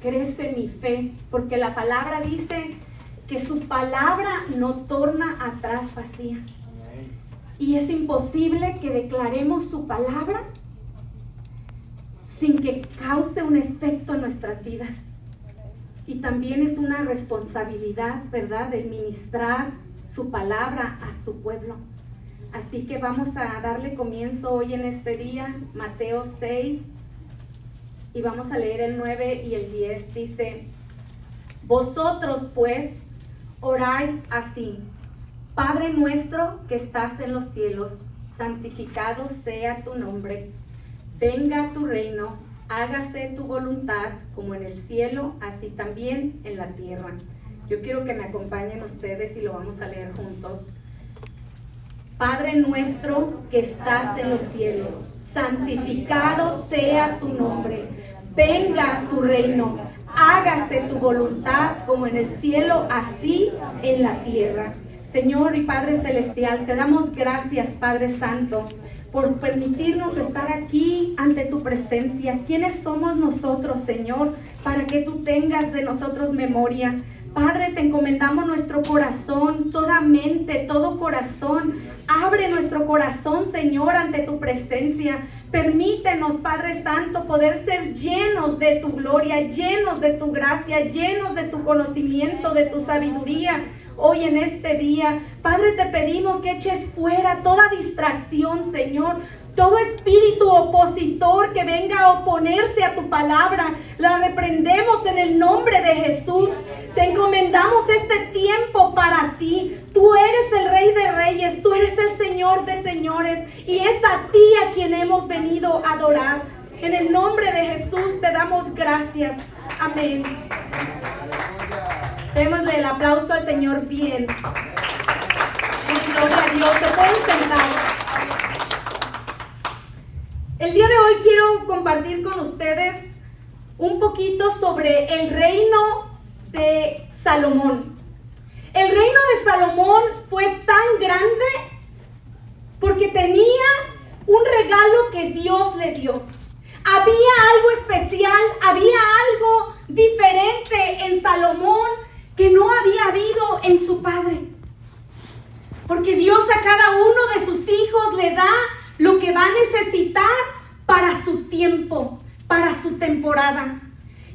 crece mi fe, porque la palabra dice que su palabra no torna atrás vacía. Y es imposible que declaremos su palabra sin que cause un efecto en nuestras vidas. Y también es una responsabilidad, ¿verdad?, el ministrar su palabra a su pueblo. Así que vamos a darle comienzo hoy en este día, Mateo 6, y vamos a leer el 9 y el 10. Dice: vosotros pues oráis así: Padre nuestro que estás en los cielos, santificado sea tu nombre. Venga tu reino, hágase tu voluntad como en el cielo, así también en la tierra. Yo quiero que me acompañen ustedes y lo vamos a leer juntos. Padre nuestro que estás en los cielos, santificado sea tu nombre. Venga tu reino, hágase tu voluntad como en el cielo, así en la tierra. Señor y Padre Celestial, te damos gracias, Padre Santo, por permitirnos estar aquí ante tu presencia. ¿Quiénes somos nosotros, Señor, para que tú tengas de nosotros memoria? Padre, te encomendamos nuestro corazón, toda mente, todo corazón. Abre nuestro corazón, Señor, ante tu presencia. Permítenos, Padre Santo, poder ser llenos de tu gloria, llenos de tu gracia, llenos de tu conocimiento, de tu sabiduría. Hoy en este día, Padre, te pedimos que eches fuera toda distracción, Señor, todo espíritu opositor que venga a oponerse a tu palabra. La reprendemos en el nombre de Jesús. Te encomendamos este tiempo para ti. Tú eres el Rey de Reyes, tú eres el Señor de Señores, y es a ti a quien hemos venido a adorar. En el nombre de Jesús te damos gracias. Amén. Démosle el aplauso al Señor bien. Gloria a Dios. Se pueden sentar. El día de hoy quiero compartir con ustedes un poquito sobre el reino de Salomón. El reino de Salomón fue tan grande porque tenía un regalo que Dios le dio. Había algo especial, había algo diferente en Salomón que no había habido en su padre. Porque Dios a cada uno de sus hijos le da lo que va a necesitar para su tiempo, para su temporada.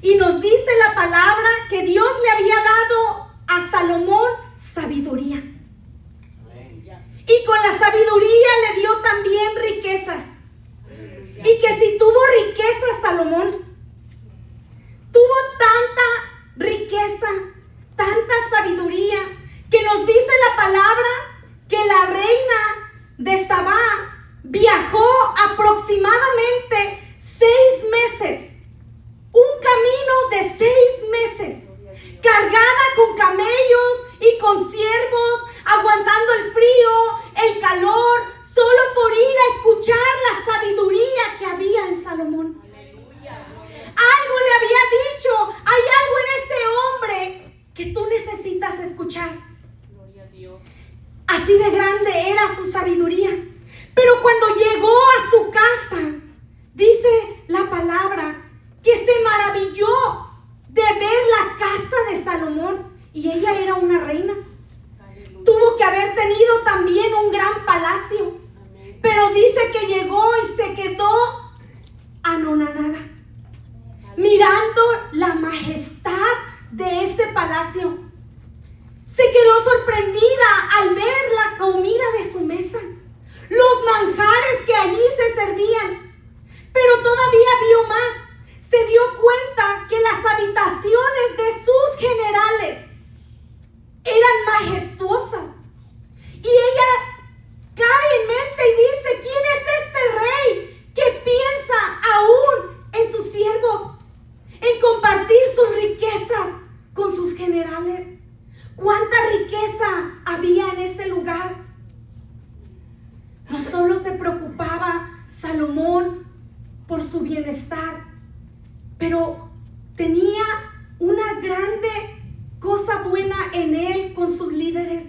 Y nos dice la palabra que Dios le había dado a Salomón sabiduría. Y con la sabiduría le dio también riquezas. Y que si tuvo riquezas Salomón, tuvo tanta riqueza, tanta sabiduría, que nos dice la palabra que la reina de Sabá viajó aproximadamente 6 meses, un camino de 6 meses, cargada con camellos y con siervos, aguantando el frío, el calor, solo por ir a escuchar la sabiduría que había en Salomón. Algo le había dicho, hay algo en ese hombre que tú necesitas escuchar. Así de grande era su sabiduría. Pero cuando llegó a su casa, dice la palabra que se maravilló de ver la casa de Salomón. Y ella era una reina. Tuvo que haber tenido también un gran palacio. Pero dice que llegó y se quedó anonadada, mirando la majestad de ese palacio. Se quedó sorprendida al ver la comida de su mesa, los manjares que allí se servían. Pero todavía vio más. Se dio cuenta que las habitaciones de sus generales eran majestuosas. Y ella cae en mente y dice: ¿quién es este rey que piensa aún en sus siervos, en compartir sus riquezas con sus generales? ¿Cuánta riqueza había en ese lugar? No solo se preocupaba Salomón por su bienestar, pero tenía una grande cosa buena en él con sus líderes,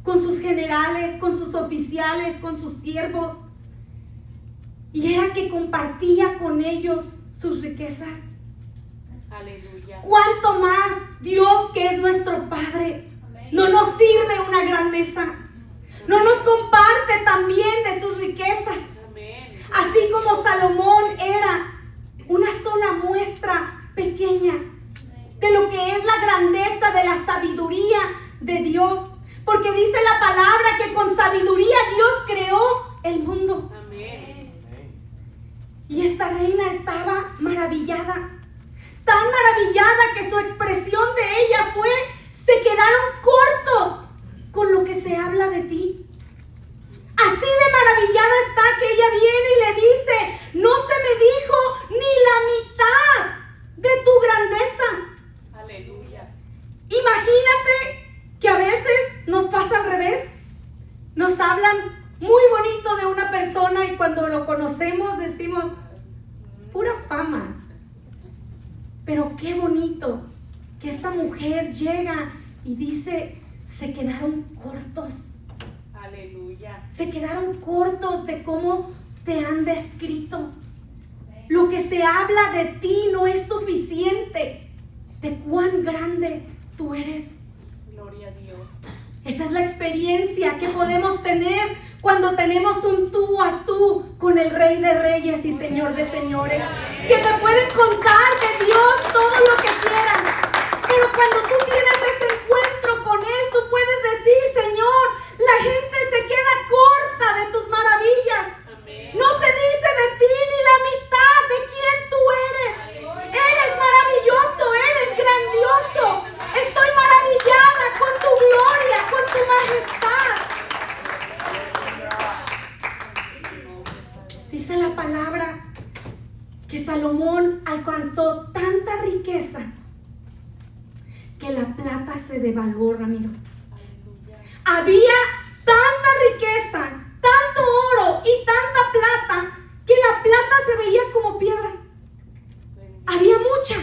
con sus generales, con sus oficiales, con sus siervos. Y era que compartía con ellos sus riquezas. Aleluya. Cuánto más Dios, que es nuestro Padre, no nos sirve una gran mesa, no nos comparte también de sus riquezas. Amén. Así como Salomón era una sola muestra pequeña de lo que es la grandeza de la sabiduría de Dios. Porque dice la palabra que con sabiduría Dios creó el mundo. Amén. Y esta reina estaba maravillada, tan maravillada que su expresión de ella fue: se quedaron cortos con lo que se habla de ti. Así de maravillada está que ella viene y le dice: no se me dijo ni la mitad de tu grandeza. Aleluya. Imagínate que a veces nos pasa al revés. Nos hablan muy bonito de una persona y cuando lo conocemos decimos: pura fama. Pero qué bonito que esta mujer llega y dice: se quedaron cortos. Aleluya. Se quedaron cortos de cómo te han descrito. Lo que se habla de ti no es suficiente de cuán grande tú eres. Gloria a Dios. Esa es la experiencia que podemos tener cuando tenemos un tú a tú con el Rey de Reyes y Señor de Señores. Que te pueden contar de Dios todo lo que quieran, pero cuando tú tienes ese encuentro con Él, tú puedes decir: Señor, la gente se queda corta de tus maravillas. Amén. No se dice de ti ni la mitad de quién tú eres. Eres maravilloso, eres grandioso. Estoy maravillada con tu gloria, con tu majestad. Dice la palabra que Salomón alcanzó tanta riqueza que la plata se devaluó, Ramiro. Aleluya. Había tanta riqueza, tanto oro y tanta plata que la plata se veía como piedra. Había mucha.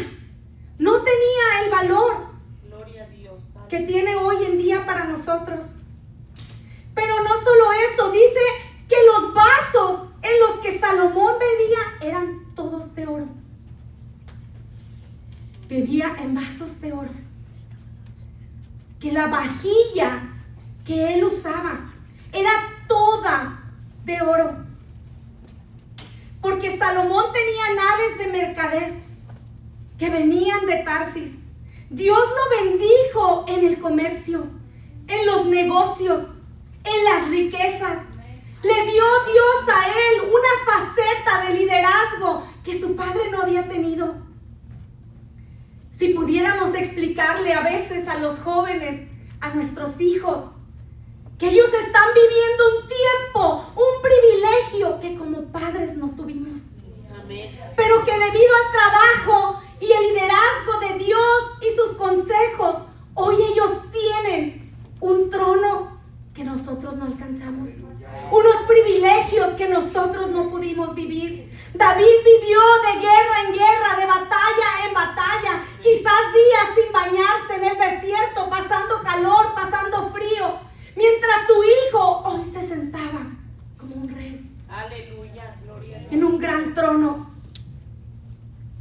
No tenía el valor Gloria a Dios. que tiene hoy en día para nosotros. Pero no solo eso, dice que los vasos en los que Salomón bebía eran todos de oro. Bebía en vasos de oro. Que la vajilla que él usaba era toda de oro. Porque Salomón tenía naves de mercader que venían de Tarsis. Dios lo bendijo en el comercio, en los negocios, en las riquezas. Le dio Dios a él una faceta de liderazgo que su padre no había tenido. Si pudiéramos explicarle a veces a los jóvenes, a nuestros hijos, que ellos están viviendo un tiempo, un privilegio que como padres no tuvimos. Amén. Pero que debido al trabajo y el liderazgo de Dios y sus consejos, hoy ellos tienen un trono que nosotros no alcanzamos. Unos privilegios que nosotros no pudimos vivir. David vivió de guerra en guerra, de batalla en batalla, quizás días sin bañarse en el desierto, pasando calor, pasando frío, mientras su hijo hoy se sentaba como un rey. Aleluya. Gloria a Dios. En un gran trono.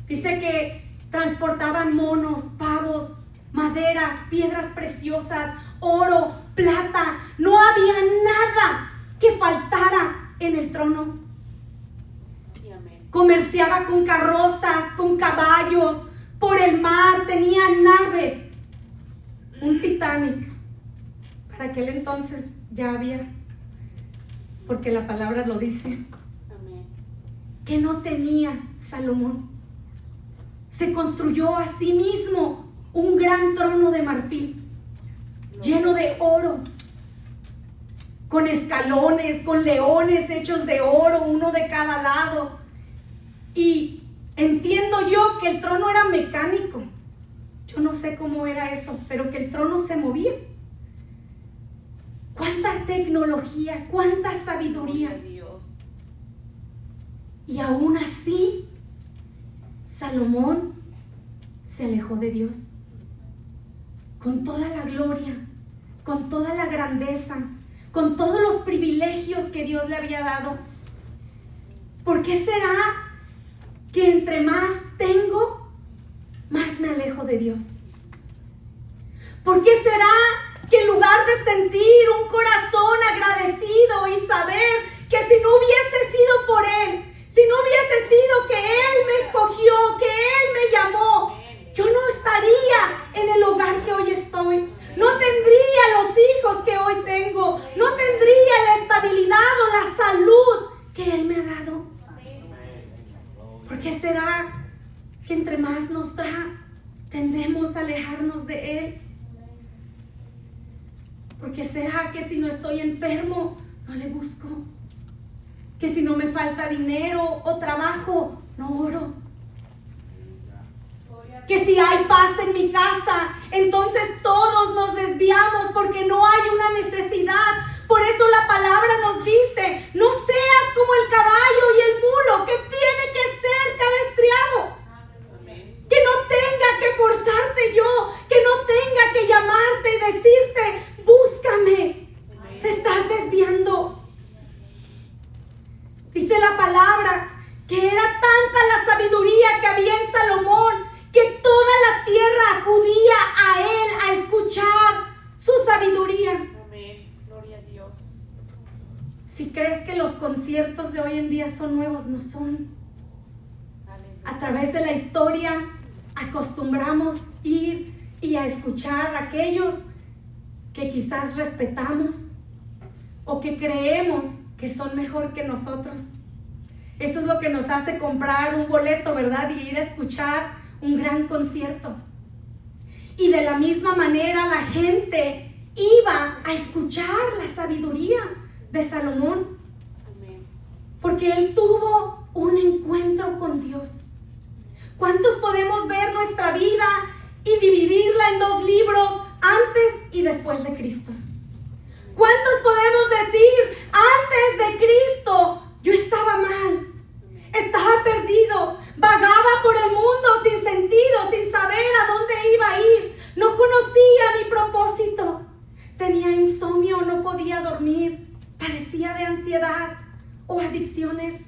Dice que transportaban monos, pavos, maderas, piedras preciosas, oro, plata. No había nada que faltara en el trono. Sí, amén. Comerciaba con carrozas, con caballos, por el mar, tenía naves. Un Titanic. Para aquel entonces ya había, porque la palabra lo dice, Amén. que no tenía Salomón. Se construyó a sí mismo un gran trono de marfil, lleno de oro, con escalones, con leones hechos de oro, uno de cada lado. Y entiendo yo que el trono era mecánico. Yo no sé cómo era eso, pero que el trono se movía. Cuánta tecnología, cuánta sabiduría. Gloria a Dios. Y aún así, Salomón se alejó de Dios. Con toda la gloria, con toda la grandeza, con todos los privilegios que Dios le había dado. ¿Por qué será que entre más tengo, más me alejo de Dios? ¿Por qué será que en lugar de sentir un corazón agradecido y saber que si no hubiese sido por Él, si no hubiese sido que Él me escogió, que Él me llamó, yo no estaría en el hogar que hoy estoy, no tendría los hijos que hoy tengo, no tendría la estabilidad o la salud que Él me ha dado? ¿Por qué será que entre más nos da, tendemos a alejarnos de Él? ¿Por qué será que si no estoy enfermo, no le busco? Que si no me falta dinero o trabajo, no oro. Que si hay paz en mi casa, entonces todos nos desviamos porque no hay una necesidad. Por eso la palabra nos dice, no seas como el caballo y el mulo que tiene que ser cabestriado. Que no tenga que forzarte yo, que no tenga que llamarte y decirte, búscame. Te estás desviando. Dice la palabra que era tanta la sabiduría que había en Salomón que toda la tierra acudía a él a escuchar su sabiduría. Amén. Gloria a Dios. Si crees que los conciertos de hoy en día son nuevos, no son. Aleluya. A través de la historia acostumbramos ir y a escuchar a aquellos que quizás respetamos o que creemos que son mejor que nosotros. Eso es lo que nos hace comprar un boleto, ¿verdad? Y ir a escuchar un gran concierto. Y de la misma manera la gente iba a escuchar la sabiduría de Salomón, Amén. porque él tuvo un encuentro con Dios. ¿Cuántos podemos ver nuestra vida y dividirla en dos libros, antes y después de Cristo? ¿Cuántos podemos decir, antes de Cristo yo estaba mal, estaba perdido, vagaba por el mundo sin sentido, sin saber a dónde iba a ir, no conocía mi propósito, tenía insomnio, no podía dormir, padecía de ansiedad o adicciones?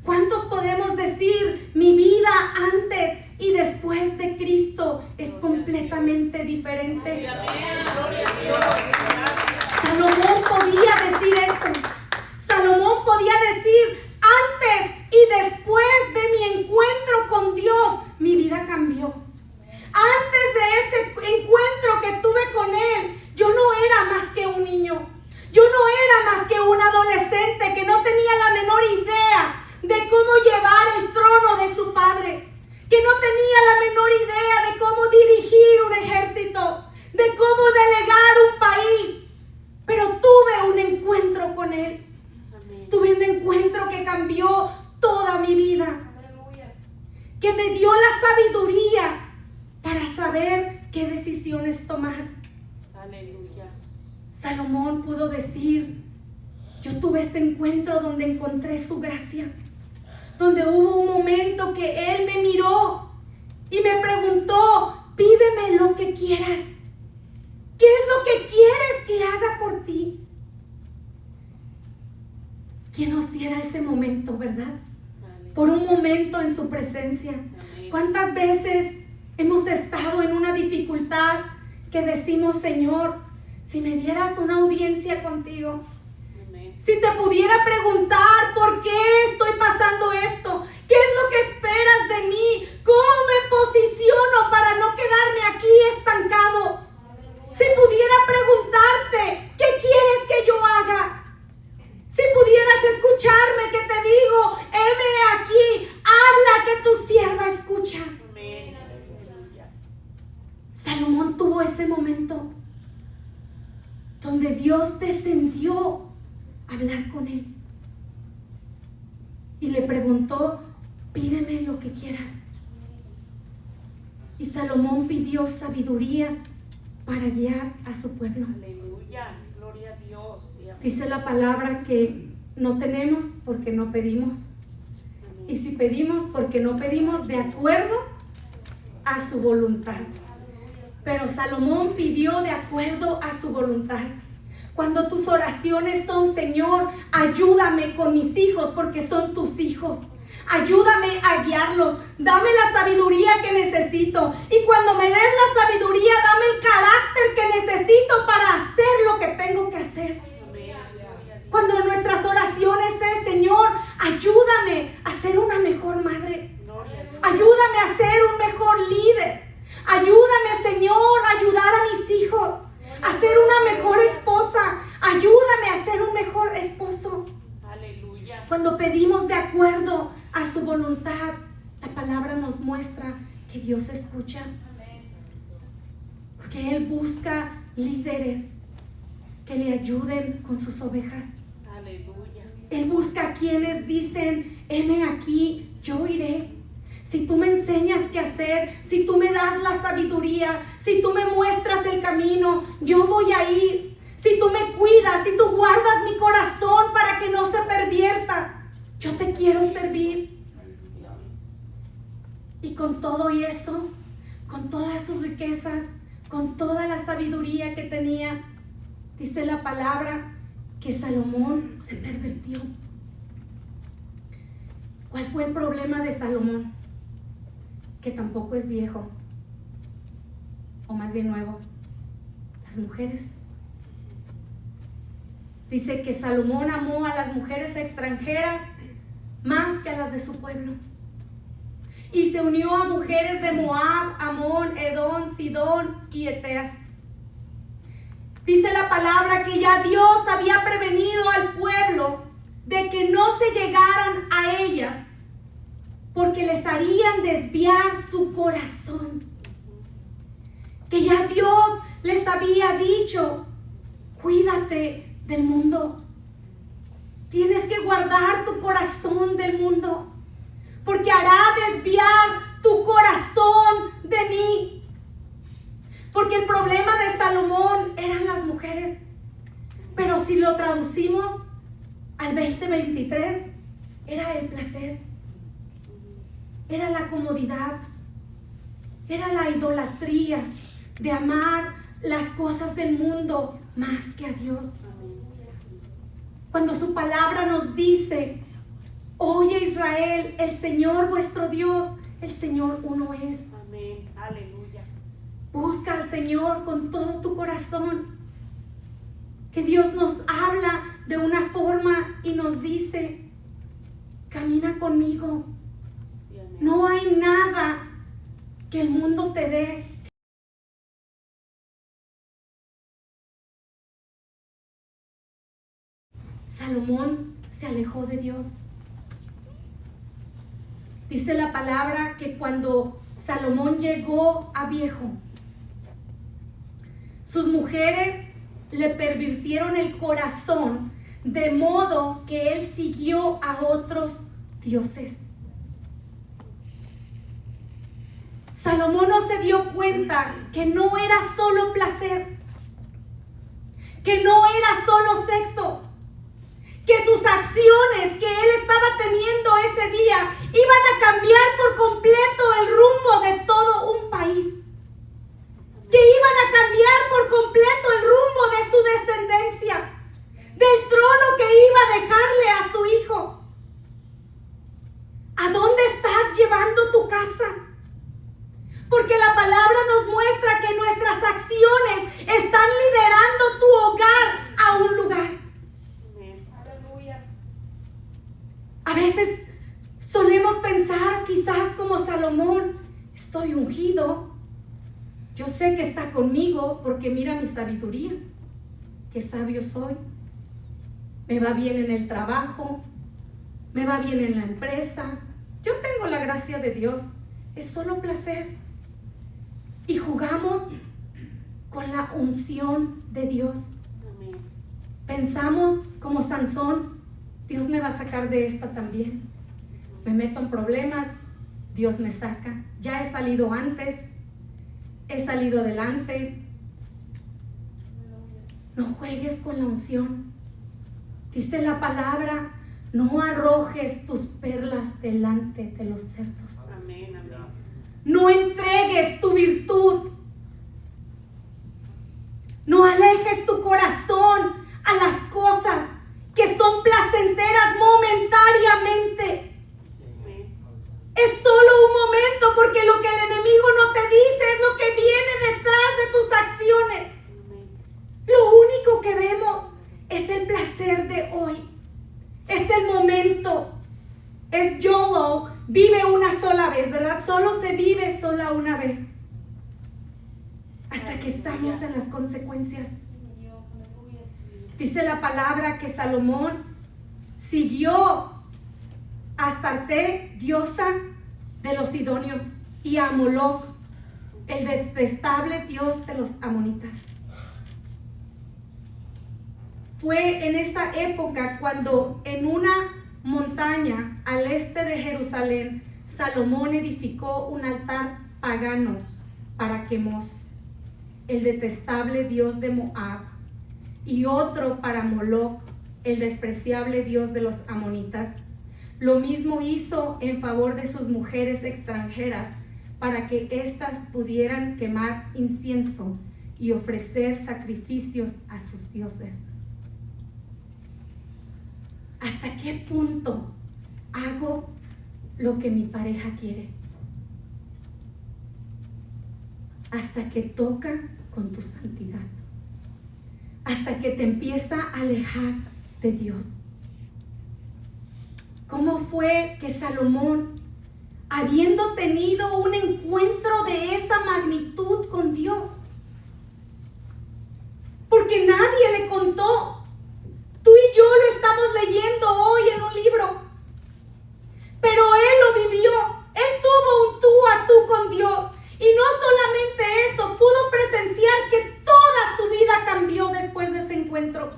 ¿Cuántos podemos decir, mi vida antes y después de Cristo es completamente diferente? Amén. Gloria a Dios. Gracias. Salomón podía decir eso. Salomón podía decir, antes y después de mi encuentro con Dios, mi vida cambió. Antes de ese encuentro que tuve con Él, yo no era más que un niño. Yo no era más que un adolescente que no tenía la menor idea de cómo llevar el trono de su padre, que no tenía la menor idea de cómo dirigir un ejército, de cómo delegar un país, pero tuve un encuentro con Él. Amén. Tuve un encuentro que cambió toda mi vida, que me dio la sabiduría para saber qué decisiones tomar. Aleluya. Salomón pudo decir, yo tuve ese encuentro donde encontré su gracia, donde hubo un momento que Él me miró y me preguntó, pídeme lo que quieras. ¿Qué es lo que quieres que haga por ti? Que nos diera ese momento, ¿verdad? Por un momento en su presencia. Amén. ¿Cuántas veces hemos estado en una dificultad que decimos, Señor, si me dieras una audiencia contigo, Amén. si te pudiera preguntar por qué estoy pasando esto, qué es lo que esperas de mí, cómo me posiciono para no quedarme aquí estancado, si pudiera preguntarte qué quieres que yo haga, si pudieras escucharme que te digo, heme aquí, habla que tu sierva escucha. Amén. Aleluya. Salomón tuvo ese momento donde Dios descendió a hablar con él y le preguntó, pídeme lo que quieras. Y Salomón pidió sabiduría para guiar a su pueblo. Aleluya. Gloria a Dios. Y amén. Dice la palabra que no tenemos porque no pedimos. Amén. Y si pedimos, porque no pedimos de acuerdo a su voluntad. Pero Salomón pidió de acuerdo a su voluntad. Cuando tus oraciones son, Señor, ayúdame con mis hijos porque son tus hijos. ayúdame a guiarlos, dame la sabiduría que necesito. Y cuando me des la sabiduría, dame el carácter que necesito para hacer lo que tengo que hacer. Cuando nuestras oraciones es, Señor, ayúdame a ser una mejor madre. Ayúdame a ser un mejor líder. Ayúdame, Señor, a ayudar a mis hijos, a ser una mejor esposa. Ayúdame a ser un mejor esposo. Aleluya. Cuando pedimos de acuerdo a su voluntad, la palabra nos muestra que Dios escucha. Porque Él busca líderes que le ayuden con sus ovejas. Aleluya. Él busca a quienes dicen, heme aquí, yo iré. Si tú me enseñas qué hacer, si tú me das la sabiduría, si tú me muestras el camino, yo voy a ir. Si tú me cuidas, si tú guardas mi corazón para que no se pervierta, yo te quiero servir. Y con todo eso, con todas sus riquezas, con toda la sabiduría que tenía, dice la palabra que Salomón se pervirtió. ¿Cuál fue el problema de Salomón? Que tampoco es viejo, o más bien nuevo. Las mujeres. Dice que Salomón amó a las mujeres extranjeras más que a las de su pueblo. Y se unió a mujeres de Moab, Amón, Edom, Sidón y Eteas. Dice la palabra que ya Dios había prevenido al pueblo de que no se llegaran a ellas, porque les harían desviar su corazón. Que ya Dios les había dicho, cuídate del mundo. Tienes que guardar tu corazón del mundo, porque hará desviar tu corazón de mí. Porque el problema de Salomón eran las mujeres. Pero si lo traducimos al 2023, era el placer. Era la comodidad, era la idolatría de amar las cosas del mundo más que a Dios. Cuando su palabra nos dice, oye Israel, el Señor vuestro Dios, el Señor uno es. Amén. Aleluya. Busca al Señor con todo tu corazón. Que Dios nos habla de una forma y nos dice, camina conmigo. No hay nada que el mundo te dé. Salomón se alejó de Dios. Dice la palabra que cuando Salomón llegó a viejo, sus mujeres le pervirtieron el corazón, de modo que él siguió a otros dioses. Salomón no se dio cuenta que no era solo placer, que no era solo sexo, que sus acciones que él estaba teniendo ese día iban a cambiar por completo el rumbo de todo un país, que iban a cambiar por completo el rumbo de su descendencia, del trono que iba a dejarle a su hijo. ¿A dónde estás llevando tu casa? Porque la palabra nos muestra que nuestras acciones están liderando tu hogar a un lugar. Aleluya. A veces solemos pensar, quizás como Salomón, estoy ungido. Yo sé que está conmigo porque mira mi sabiduría. Qué sabio soy. Me va bien en el trabajo. Me va bien en la empresa. Yo tengo la gracia de Dios. Es solo placer. Y jugamos con la unción de Dios. Amén. Pensamos como Sansón, Dios me va a sacar de esta también. Me meto en problemas, Dios me saca. Ya he salido antes, he salido adelante. No juegues con la unción. Dice la palabra, no arrojes tus perlas delante de los cerdos. Amén. Amén. No entregues tu virtud. No alejes tu corazón a las cosas que son placenteras momentáneamente. Amén. una vez hasta que estamos en las consecuencias. Dice la palabra que Salomón siguió a Astarte, diosa de los sidonios, y a Moloc, el detestable dios de los amonitas. Fue en esa época cuando en una montaña al este de Jerusalén, Salomón edificó un altar pagano para Quemos, el detestable dios de Moab, y otro para Moloc, el despreciable dios de los amonitas. Lo mismo hizo en favor de sus mujeres extranjeras, para que éstas pudieran quemar incienso y ofrecer sacrificios a sus dioses. ¿Hasta qué punto hago lo que mi pareja quiere? Hasta que toca con tu santidad. Hasta que te empieza a alejar de Dios. ¿Cómo fue que Salomón, habiendo tenido un encuentro de esa magnitud con Dios, porque nadie le contó, tú y yo lo estamos leyendo hoy en un libro, pero él lo vivió, él tuvo un tú a tú con Dios, y no solamente eso, pudo presenciar que toda su vida cambió después de ese encuentro.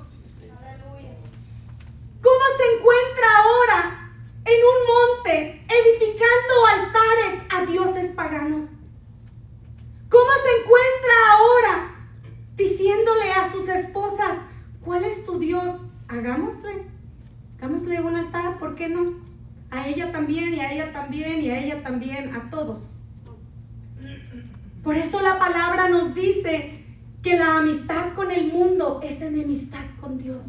¿Cómo se encuentra ahora en un monte edificando altares a dioses paganos? ¿Cómo se encuentra ahora diciéndole a sus esposas, ¿cuál es tu Dios? Hagámosle un altar, ¿por qué no? A ella también, y a ella también, y a ella también, a todos. Por eso la palabra nos dice que la amistad con el mundo es enemistad con Dios.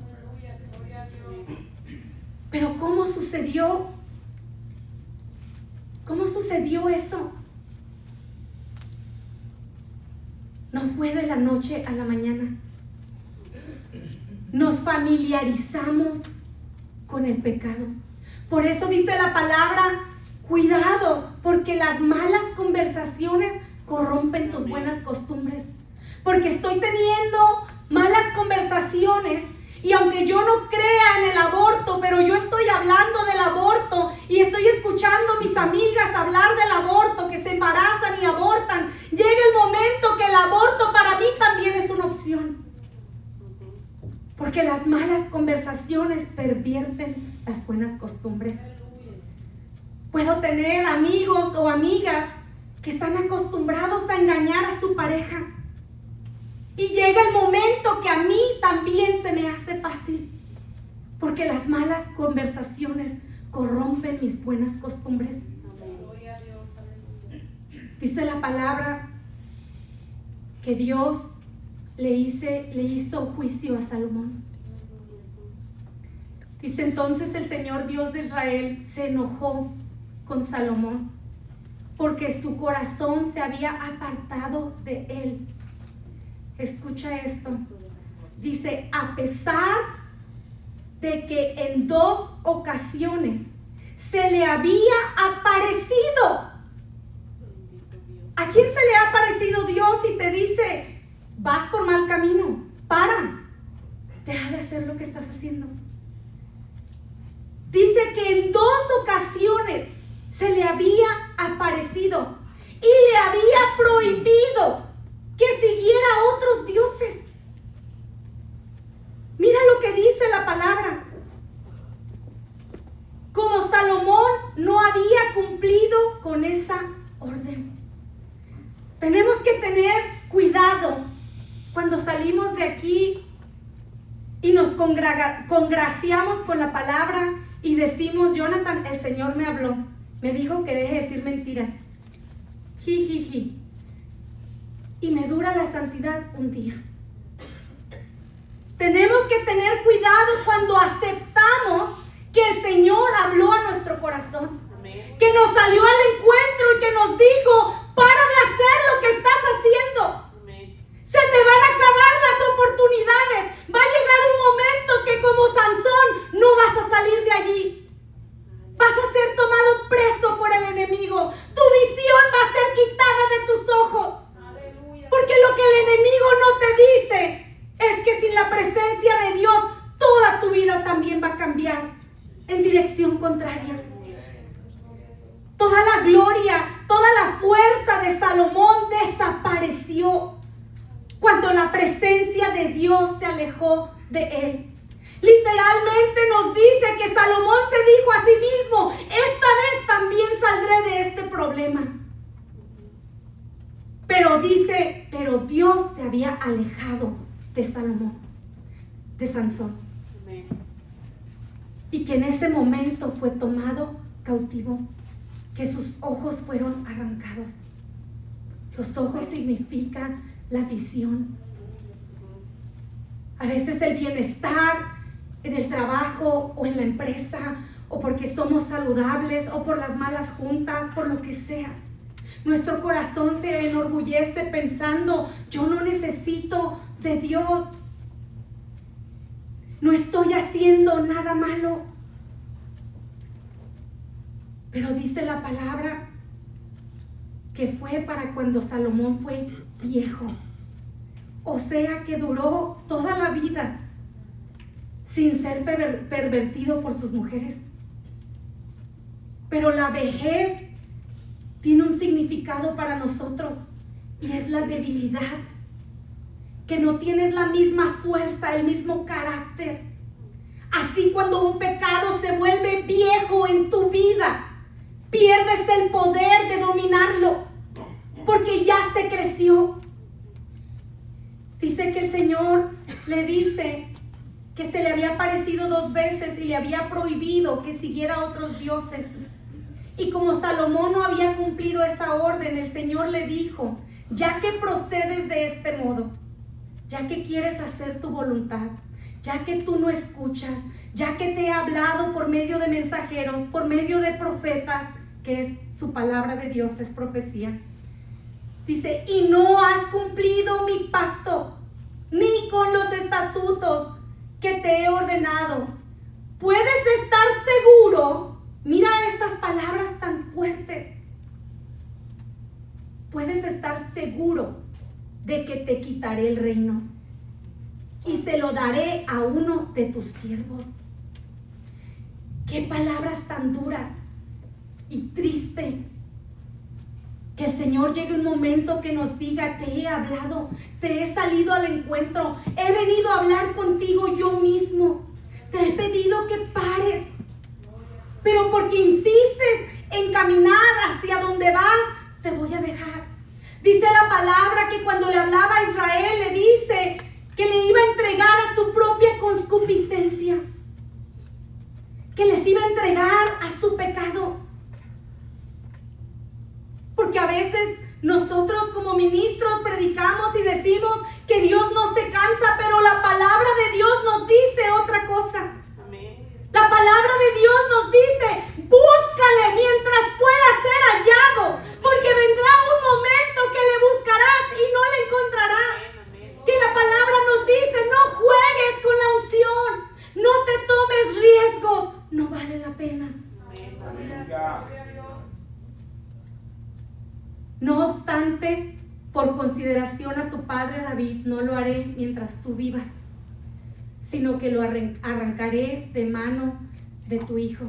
Pero ¿cómo sucedió? ¿Cómo sucedió eso? No fue de la noche a la mañana. Nos familiarizamos con el pecado. Por eso dice la palabra, cuidado, porque las malas conversaciones corrompen tus buenas costumbres. Porque estoy teniendo malas conversaciones, y aunque yo no crea en el aborto, pero yo estoy hablando del aborto y estoy escuchando a mis amigas hablar del aborto, que se embarazan y abortan, llega el momento que el aborto para mí también es una opción. Porque las malas conversaciones pervierten las buenas costumbres. Puedo tener amigos o amigas que están acostumbrados a engañar a su pareja. Y llega el momento que a mí también se me hace fácil. Porque las malas conversaciones corrompen mis buenas costumbres. Dice la palabra que Dios le hizo juicio a Salomón. Dice entonces el Señor Dios de Israel se enojó con Salomón porque su corazón se había apartado de él. Escucha esto. Dice, a pesar de que en 2 ocasiones se le había aparecido. ¿A quién se le ha aparecido Dios y te dice, vas por mal camino, para, deja de hacer lo que estás haciendo? Dice que en 2 ocasiones se le había aparecido y le había prohibido que siguiera a otros dioses. Mira lo que dice la palabra. Como Salomón no había cumplido con esa orden. Tenemos que tener cuidado cuando salimos de aquí y nos congraciamos con la palabra y decimos, Jonathan, el Señor me habló, me dijo que deje de decir mentiras. Jijiji. Y me dura la santidad un día. Tenemos que tener cuidado cuando aceptamos que el Señor habló a nuestro corazón. Amén. Que nos salió al encuentro y que nos dijo, para de hacer lo que estás haciendo. Amén. Se te van a acabar las oportunidades. Va a llegar un momento que como Sansón no vas a salir de allí. Vas a ser tomado preso por el enemigo. Tu visión va a ser quitada de enfureció cuando la presencia de Dios se alejó de él. Literalmente nos dice que Salomón se dijo a sí mismo: esta vez también saldré de este problema. Pero dice, pero Dios se había alejado de Salomón, de Sansón. Amén. Y que en ese momento fue tomado cautivo, que sus ojos fueron arrancados. Los ojos significan la visión. A veces el bienestar en el trabajo o en la empresa, o porque somos saludables, o por las malas juntas, por lo que sea. Nuestro corazón se enorgullece pensando: yo no necesito de Dios. No estoy haciendo nada malo. Pero dice la palabra que fue para cuando Salomón fue viejo. O sea que duró toda la vida sin ser pervertido por sus mujeres. Pero la vejez tiene un significado para nosotros, y es la debilidad, que no tienes la misma fuerza, el mismo carácter. Así, cuando un pecado se vuelve viejo en tu vida, pierdes el poder de dominarlo, porque ya se creció. Dice que el Señor le dice que se le había aparecido 2 veces y le había prohibido que siguiera a otros dioses. Y como Salomón no había cumplido esa orden, el Señor le dijo: ya que procedes de este modo, ya que quieres hacer tu voluntad, ya que tú no escuchas, ya que te he hablado por medio de mensajeros, por medio de profetas, que es su palabra de Dios, es profecía. Dice: y no has cumplido mi pacto, ni con los estatutos que te he ordenado. Puedes estar seguro. Mira estas palabras tan fuertes. Puedes estar seguro de que te quitaré el reino y se lo daré a uno de tus siervos. Qué palabras tan duras y triste. Que el Señor llegue un momento que nos diga: te he hablado, te he salido al encuentro, he venido a hablar contigo yo mismo, te he pedido que pares, pero porque insistes en caminar hacia donde vas, te voy a dejar. Dice la palabra que cuando le hablaba a Israel, le dice que le iba a entregar a su propia concupiscencia, que les iba a entregar a su pecado. Porque a veces nosotros como ministros predicamos y decimos que Dios no se cansa, pero la palabra de Dios nos dice otra cosa. Amén. La palabra de Dios nos dice: búscale mientras pueda ser hallado, porque vendrá un momento que le buscarás y no le encontrarás. Que la palabra nos dice: no juegues con la unción, no te tomes riesgos, no vale la pena. No obstante, por consideración a tu padre David, no lo haré mientras tú vivas, sino que lo arrancaré de mano de tu hijo.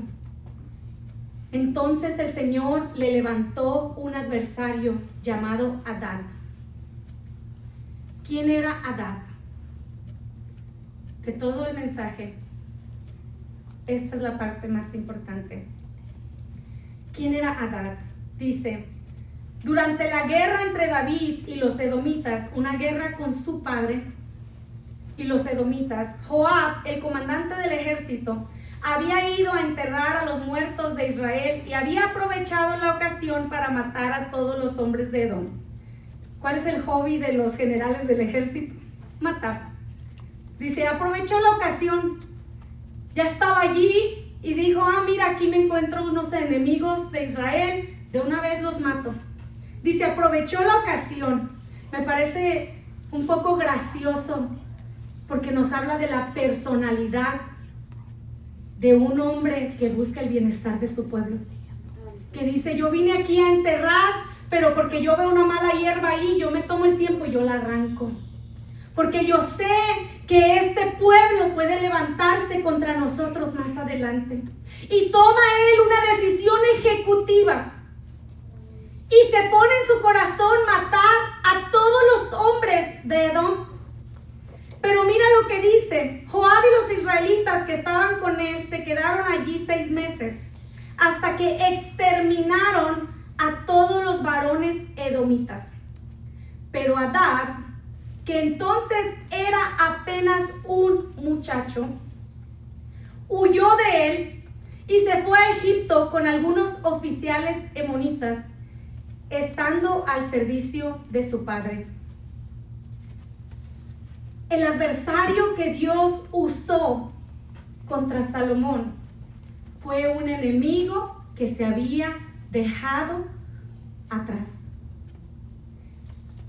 Entonces el Señor le levantó un adversario llamado Hadad. ¿Quién era Hadad? De todo el mensaje, esta es la parte más importante. ¿Quién era Hadad? Dice: durante la guerra entre David y los edomitas, una guerra con su padre y los edomitas, Joab, el comandante del ejército, había ido a enterrar a los muertos de Israel y había aprovechado la ocasión para matar a todos los hombres de Edom. ¿Cuál es el hobby de los generales del ejército? Matar. Dice, aprovechó la ocasión, ya estaba allí y dijo: mira, aquí me encuentro unos enemigos de Israel, de una vez los mato. Dice, aprovechó la ocasión. Me parece un poco gracioso, porque nos habla de la personalidad de un hombre que busca el bienestar de su pueblo. Que dice: yo vine aquí a enterrar, pero porque yo veo una mala hierba ahí, yo me tomo el tiempo y yo la arranco. Porque yo sé que este pueblo puede levantarse contra nosotros más adelante. Y toma él una decisión ejecutiva. Y se pone en su corazón matar a todos los hasta que exterminaron a todos los varones edomitas. Pero Hadad, que entonces era apenas un muchacho, huyó de él y se fue a Egipto con algunos oficiales emonitas, estando al servicio de su padre. El adversario que Dios usó contra Salomón fue un enemigo que se había dejado atrás.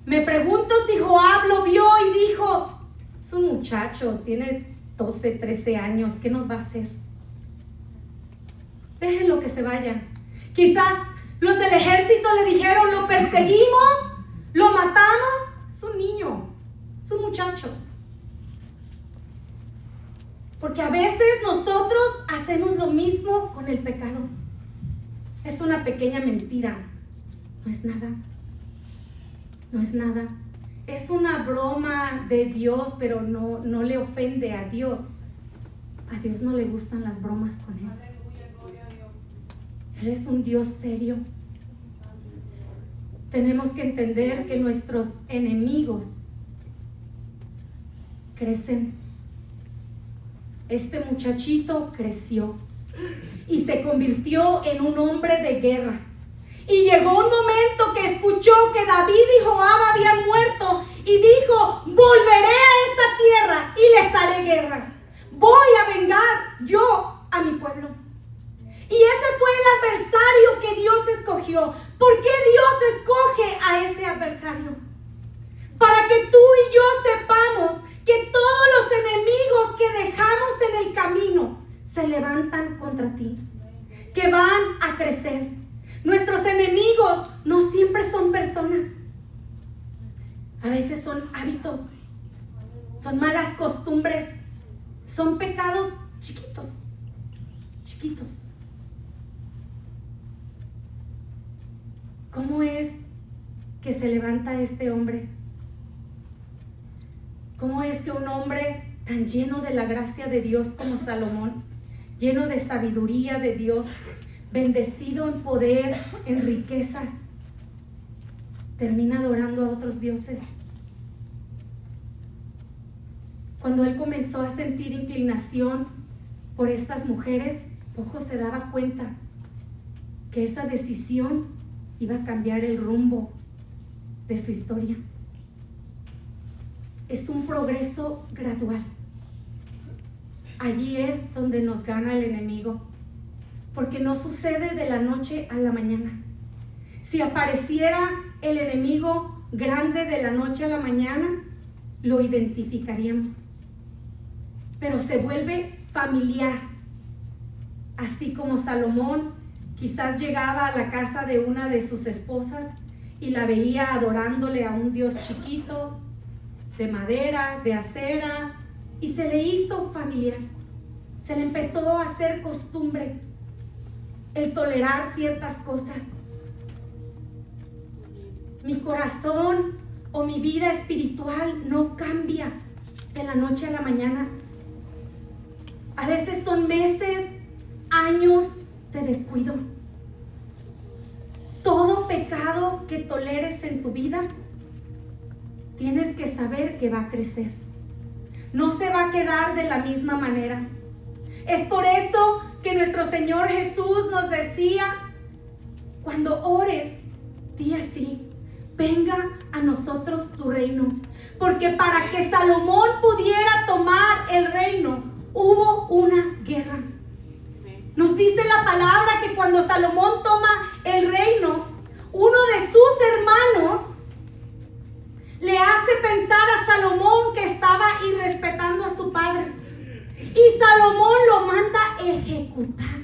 Me pregunto si Joab lo vio y dijo: es un muchacho, tiene 12, 13 años, ¿qué nos va a hacer? Déjenlo que se vaya. Quizás los del ejército le dijeron: lo perseguimos, lo matamos. Es un niño, es un muchacho. Porque a veces nosotros hacemos lo mismo con el pecado. Es una pequeña mentira. No es nada. No es nada. Es una broma de Dios, pero no le ofende a Dios. A Dios no le gustan las bromas con Él. Él es un Dios serio. Tenemos que entender que nuestros enemigos crecen. Este muchachito creció y se convirtió en un hombre de guerra. Y llegó un momento que escuchó que David y Joab habían muerto y dijo: volveré a esa tierra y les haré guerra. Voy a vengar yo a mi pueblo. Y ese fue el adversario que Dios escogió. ¿Por qué Dios escoge a ese adversario? Para que tú y yo sepamos que todos los enemigos que dejamos en el camino se levantan contra ti, que van a crecer. Nuestros enemigos no siempre son personas. A veces son hábitos, son malas costumbres, son pecados chiquitos. ¿Cómo es que se levanta este hombre? ¿Cómo es que un hombre tan lleno de la gracia de Dios como Salomón, lleno de sabiduría de Dios, bendecido en poder, en riquezas, termina adorando a otros dioses? Cuando él comenzó a sentir inclinación por estas mujeres, poco se daba cuenta que esa decisión iba a cambiar el rumbo de su historia. Es un progreso gradual. Allí es donde nos gana el enemigo, porque no sucede de la noche a la mañana. Si apareciera el enemigo grande de la noche a la mañana, lo identificaríamos. Pero se vuelve familiar. Así como Salomón quizás llegaba a la casa de una de sus esposas y la veía adorándole a un Dios chiquito, de madera, de acera, y se le hizo familiar. Se le empezó a hacer costumbre el tolerar ciertas cosas. Mi corazón o mi vida espiritual no cambia de la noche a la mañana. A veces son meses, años de descuido. Todo pecado que toleres en tu vida, tienes que saber que va a crecer. No se va a quedar de la misma manera. Es por eso que nuestro Señor Jesús nos decía: cuando ores, di así: venga a nosotros tu reino. Porque para que Salomón pudiera tomar el reino, hubo una guerra. Nos dice la palabra que cuando Salomón toma el reino, uno de sus hermanos le hace pensar a Salomón que estaba irrespetando a su padre. Y Salomón lo manda a ejecutar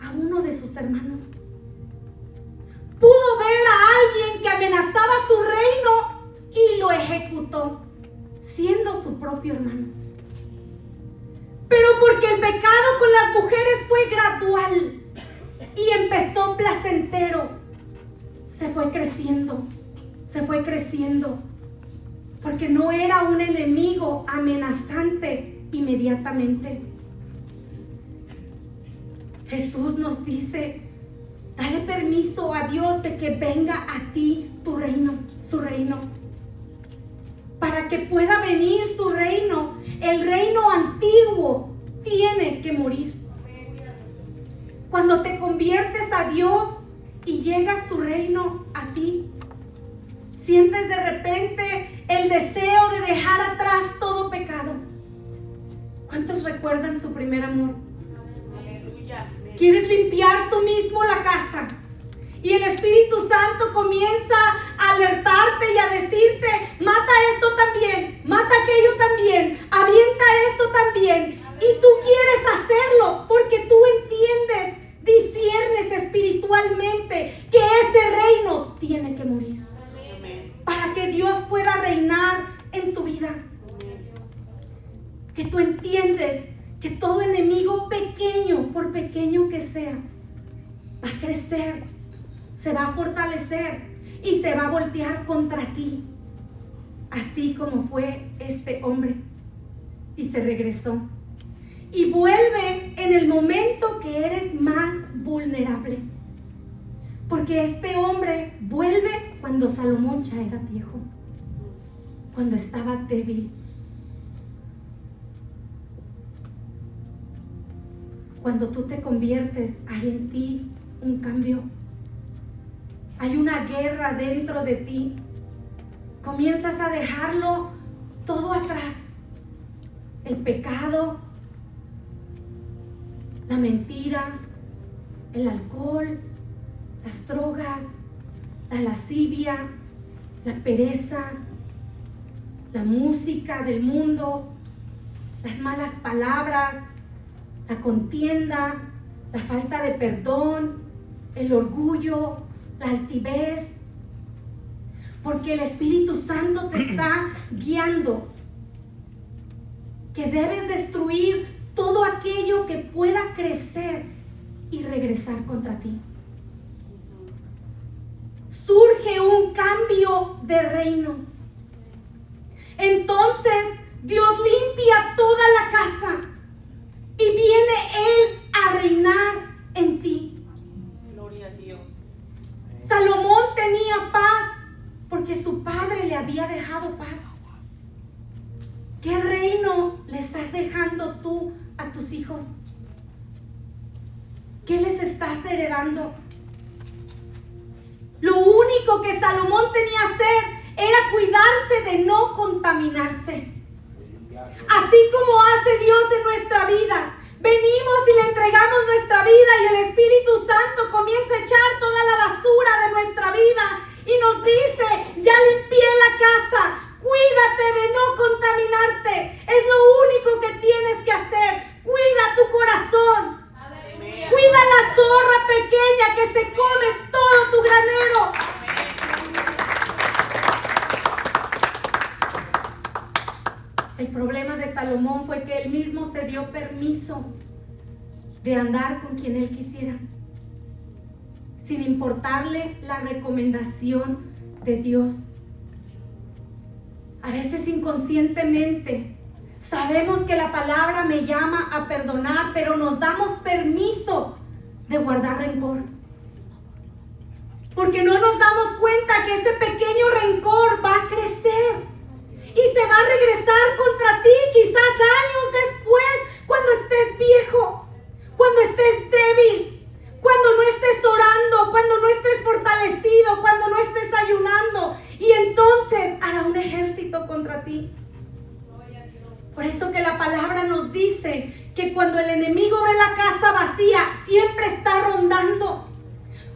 a uno de sus hermanos. Pudo ver a alguien que amenazaba su reino y lo ejecutó, siendo su propio hermano. Pero porque el pecado con las mujeres fue gradual y empezó placentero, se fue creciendo, porque no era un enemigo amenazante inmediatamente. Jesús nos dice, dale permiso a Dios de que venga a ti tu reino, su reino. Para que pueda venir su reino, el reino antiguo tiene que morir. Cuando te conviertes a Dios y llega su reino a ti, sientes de repente el deseo de dejar atrás todo pecado. ¿Cuántos recuerdan su primer amor? Aleluya. Quieres limpiar tú mismo la casa. Y el Espíritu Santo comienza a alertarte y a decirte, mata esto también, mata aquello también, avienta esto también. Y tú quieres hacerlo porque tú entiendes, disciernes espiritualmente que ese reino tiene que morir. Amén. Para que Dios pueda reinar en tu vida. Que tú entiendes que todo enemigo pequeño, por pequeño que sea, va a crecer, se va a fortalecer y se va a voltear contra ti, así como fue este hombre, y se regresó y vuelve en el momento que eres más vulnerable, porque este hombre vuelve cuando Salomón ya era viejo, cuando estaba débil. Cuando tú te conviertes, hay en ti un cambio. Hay una guerra dentro de ti. Comienzas a dejarlo todo atrás. El pecado, la mentira, el alcohol, las drogas, la lascivia, la pereza, la música del mundo, las malas palabras, la contienda, la falta de perdón, el orgullo, la altivez, porque el Espíritu Santo te está guiando, que debes destruir todo aquello que pueda crecer y regresar contra ti. Surge un cambio de reino. Entonces Dios limpia toda la casa y viene Él a reinar en ti. Gloria a Dios. Salomón tenía paz porque su padre le había dejado paz. ¿Qué reino le estás dejando tú a tus hijos? ¿Qué les estás heredando? Lo único que Salomón tenía que hacer era cuidarse de no contaminarse. Así como hace Dios en nuestra vida. Venimos y le entregamos nuestra vida y el Espíritu Santo comienza a echar toda la basura de nuestra vida y nos dice, ya limpié la casa, cuídate de no contaminarte. Es lo único que tienes que hacer. Cuida tu corazón. Amén. Cuida la zorra pequeña que se come todo tu granero. El problema de Salomón fue que él mismo se dio permiso de andar con quien él quisiera, sin importarle la recomendación de Dios. A veces inconscientemente sabemos que la palabra me llama a perdonar, pero nos damos permiso de guardar rencor. Porque no nos damos cuenta que ese pequeño rencor va a crecer y se va a regresar contra ti quizás años después, cuando estés viejo, cuando estés débil, cuando no estés orando, cuando no estés fortalecido, cuando no estés ayunando, y entonces hará un ejército contra ti. Por eso que la palabra nos dice que cuando el enemigo ve la casa vacía, siempre está rondando.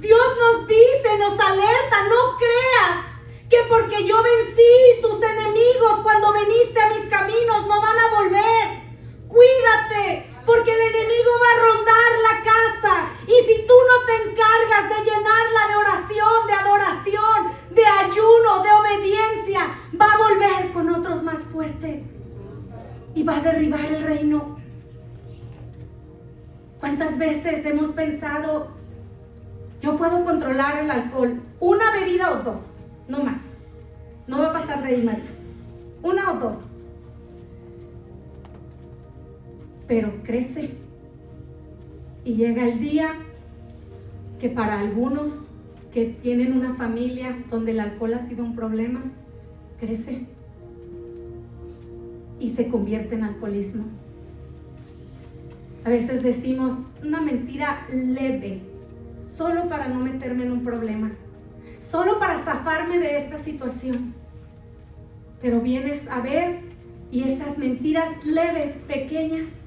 Dios nos dice, nos alerta, no creas que porque yo vencí tus enemigos cuando viniste a mis caminos no van a volver. Cuídate, porque el enemigo va a rondar la casa. Y si tú no te encargas de llenarla de oración, de adoración, de ayuno, de obediencia, va a volver con otros más fuertes y va a derribar el reino. ¿Cuántas veces hemos pensado, yo puedo controlar el alcohol, una bebida o dos? No más. No va a pasar de ahí, María. Una o dos. Pero crece. Y llega el día que para algunos que tienen una familia donde el alcohol ha sido un problema, crece y se convierte en alcoholismo. A veces decimos una mentira leve, solo para no meterme en un problema, solo para zafarme de esta situación. Pero vienes a ver y esas mentiras leves, pequeñas,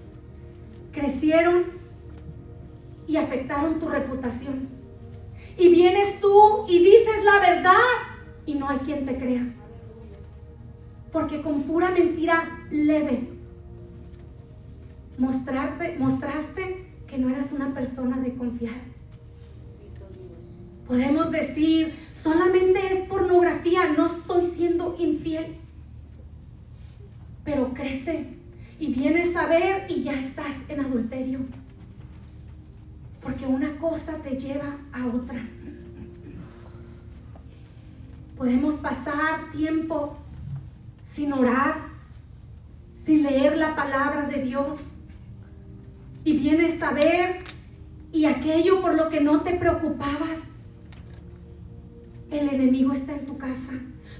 crecieron y afectaron tu reputación. Y vienes tú y dices la verdad y no hay quien te crea. Porque con pura mentira leve mostraste que no eras una persona de confiar. Podemos decir, solamente es pornografía, no estoy siendo infiel. Pero crece y vienes a ver y ya estás en adulterio. Porque una cosa te lleva a otra. Podemos pasar tiempo sin orar, sin leer la palabra de Dios. Y vienes a ver y aquello por lo que no te preocupabas, el enemigo está en tu casa.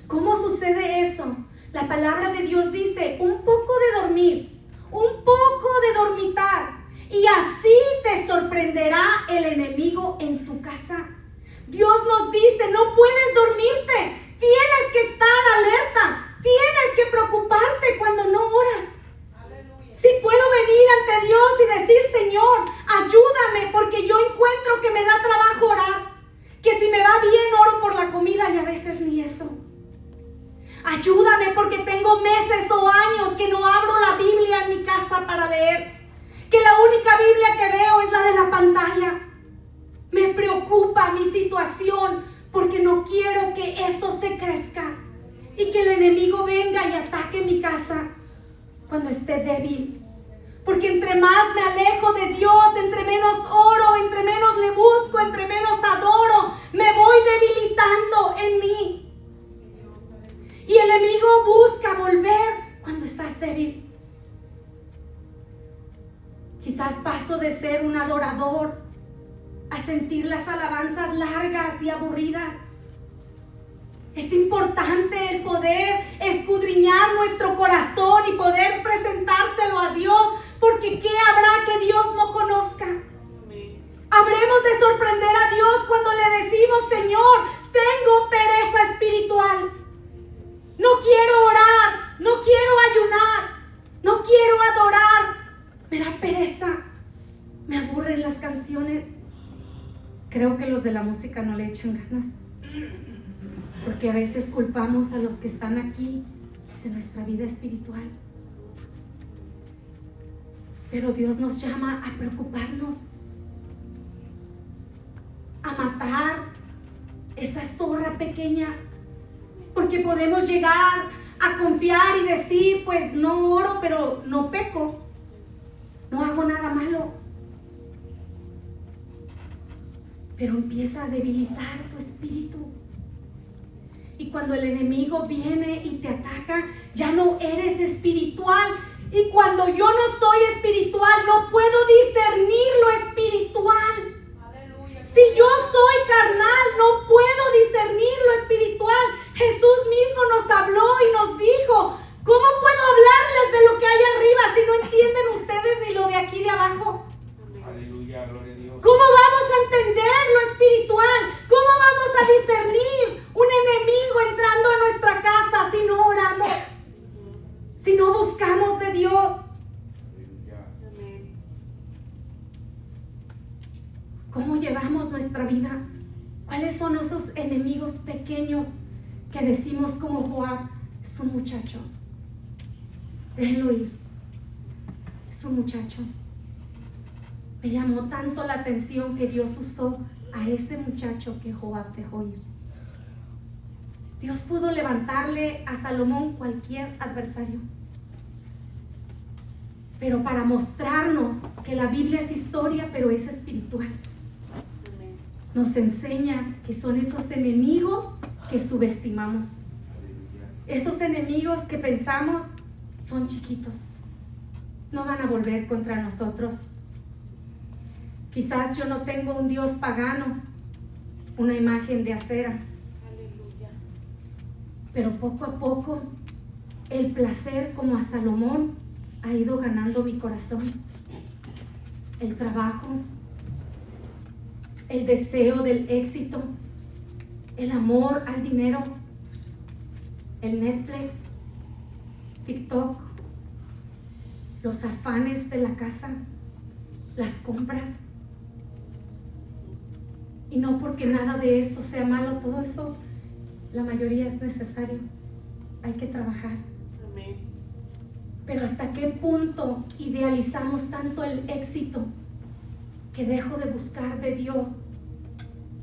¿Cómo sucede eso? La palabra de Dios dice, un poco de dormir, un poco de dormitar, y así te sorprenderá el enemigo en tu casa. Dios nos dice, no puedes dormirte, tienes que estar alerta, tienes que preocuparte cuando no oras. Si puedo venir ante Dios y decir, Señor, ayúdame, porque yo encuentro que me da trabajo orar, que si me va bien oro por la comida y a veces ni eso. Ayúdame porque tengo meses o años que no abro la Biblia en mi casa para leer, que la única Biblia que veo es la de la pantalla. Me preocupa mi situación porque no quiero que eso se crezca y que el enemigo venga y ataque mi casa cuando esté débil. Porque entre más me alejo de Dios, entre menos oro, entre menos le busco, entre menos adoro, me voy debilitando en mí. Y el enemigo busca volver cuando estás débil. Quizás paso de ser un adorador a sentir las alabanzas largas y aburridas. Es importante el poder escudriñar nuestro corazón y poder presentárselo a Dios, porque ¿qué habrá que Dios no conozca? Habremos de sorprender a Dios cuando le decimos, Señor, tengo pereza espiritual. No quiero orar, no quiero ayunar, no quiero adorar. Me da pereza, me aburren las canciones. Creo que los de la música no le echan ganas, porque a veces culpamos a los que están aquí de nuestra vida espiritual. Pero Dios nos llama a preocuparnos, a matar esa zorra pequeña, porque podemos llegar a confiar y decir, pues no oro, pero no peco, no hago nada malo. Pero empieza a debilitar tu espíritu. Y cuando el enemigo viene y te ataca, ya no eres espiritual. Y cuando yo no soy espiritual, no puedo discernir lo espiritual. Aleluya. Si yo soy carnal, no puedo discernir lo espiritual. Jesús mismo nos habló y nos dijo, ¿cómo puedo hablarles de lo que hay arriba si no entienden ustedes ni lo de aquí de abajo? Aleluya, gloria a Dios. ¿Cómo vamos a entender lo espiritual? ¿Cómo vamos a discernir un enemigo entrando a nuestra casa si no oramos? Si no buscamos de Dios. ¿Cómo llevamos nuestra vida? ¿Cuáles son esos enemigos pequeños que decimos como Joab? Es un muchacho. Déjenlo ir. Es un muchacho. Me llamó tanto la atención que Dios usó a ese muchacho que Joab dejó ir. Dios pudo levantarle a Salomón cualquier adversario, pero para mostrarnos que la Biblia es historia, pero es espiritual. Nos enseña que son esos enemigos que subestimamos, esos enemigos que pensamos son chiquitos, no van a volver contra nosotros. Quizás yo no tengo un Dios pagano, una imagen de acera, Aleluya. pero poco a poco el placer, como a Salomón, ha ido ganando mi corazón. El trabajo, el deseo del éxito, el amor al dinero, el Netflix, TikTok, los afanes de la casa, las compras. Y no porque nada de eso sea malo, todo eso, la mayoría es necesario. Hay que trabajar. Amén. Pero ¿hasta qué punto idealizamos tanto el éxito que dejo de buscar de Dios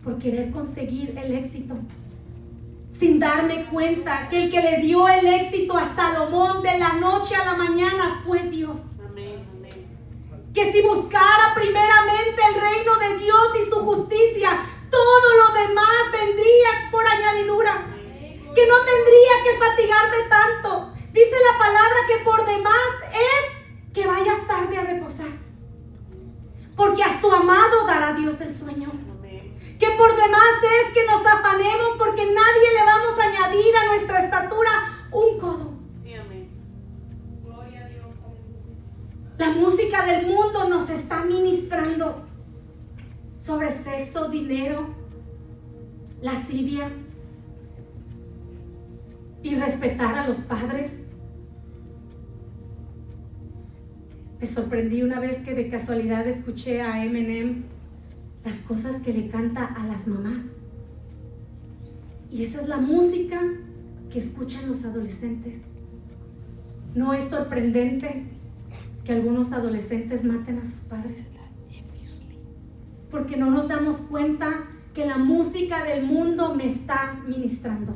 por querer conseguir el éxito? Sin darme cuenta que el que le dio el éxito a Salomón de la noche a la mañana fue Dios. Amén. Amén. Que si buscara primeramente el reino de Dios y su justicia, todo lo demás vendría por añadidura. Que no tendría que fatigarme tanto. Dice la palabra que por demás es que vayas tarde a reposar, porque a su amado dará Dios el sueño. Amén. Que por demás es que nos afanemos, porque nadie le vamos a añadir a nuestra estatura un codo. Sí, amén. Gloria a Dios. La música del mundo nos está ministrando sobre sexo, dinero, lascivia y respetar a los padres. Me sorprendí una vez que de casualidad escuché a Eminem las cosas que le canta a las mamás. Y esa es la música que escuchan los adolescentes. No es sorprendente que algunos adolescentes maten a sus padres, porque no nos damos cuenta que la música del mundo me está ministrando.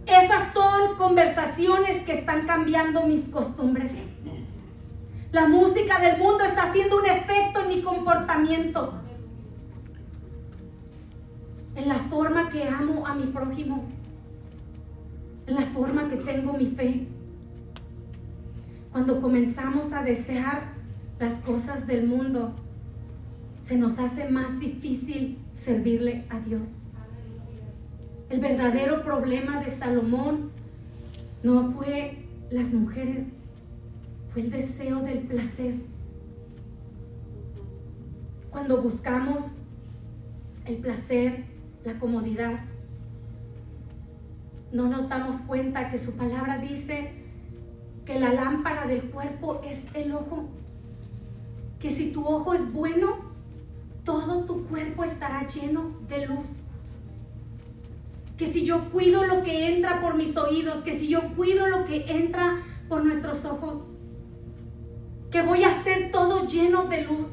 Esas son conversaciones que están cambiando mis costumbres. La música del mundo está haciendo un efecto en mi comportamiento, en la forma que amo a mi prójimo, en la forma que tengo mi fe. Cuando comenzamos a desear las cosas del mundo, se nos hace más difícil servirle a Dios. El verdadero problema de Salomón no fue las mujeres, fue el deseo del placer. Cuando buscamos el placer, la comodidad, no nos damos cuenta que su palabra dice que la lámpara del cuerpo es el ojo. Que si tu ojo es bueno, todo tu cuerpo estará lleno de luz. Que si yo cuido lo que entra por mis oídos, que si yo cuido lo que entra por nuestros ojos, que voy a hacer todo lleno de luz.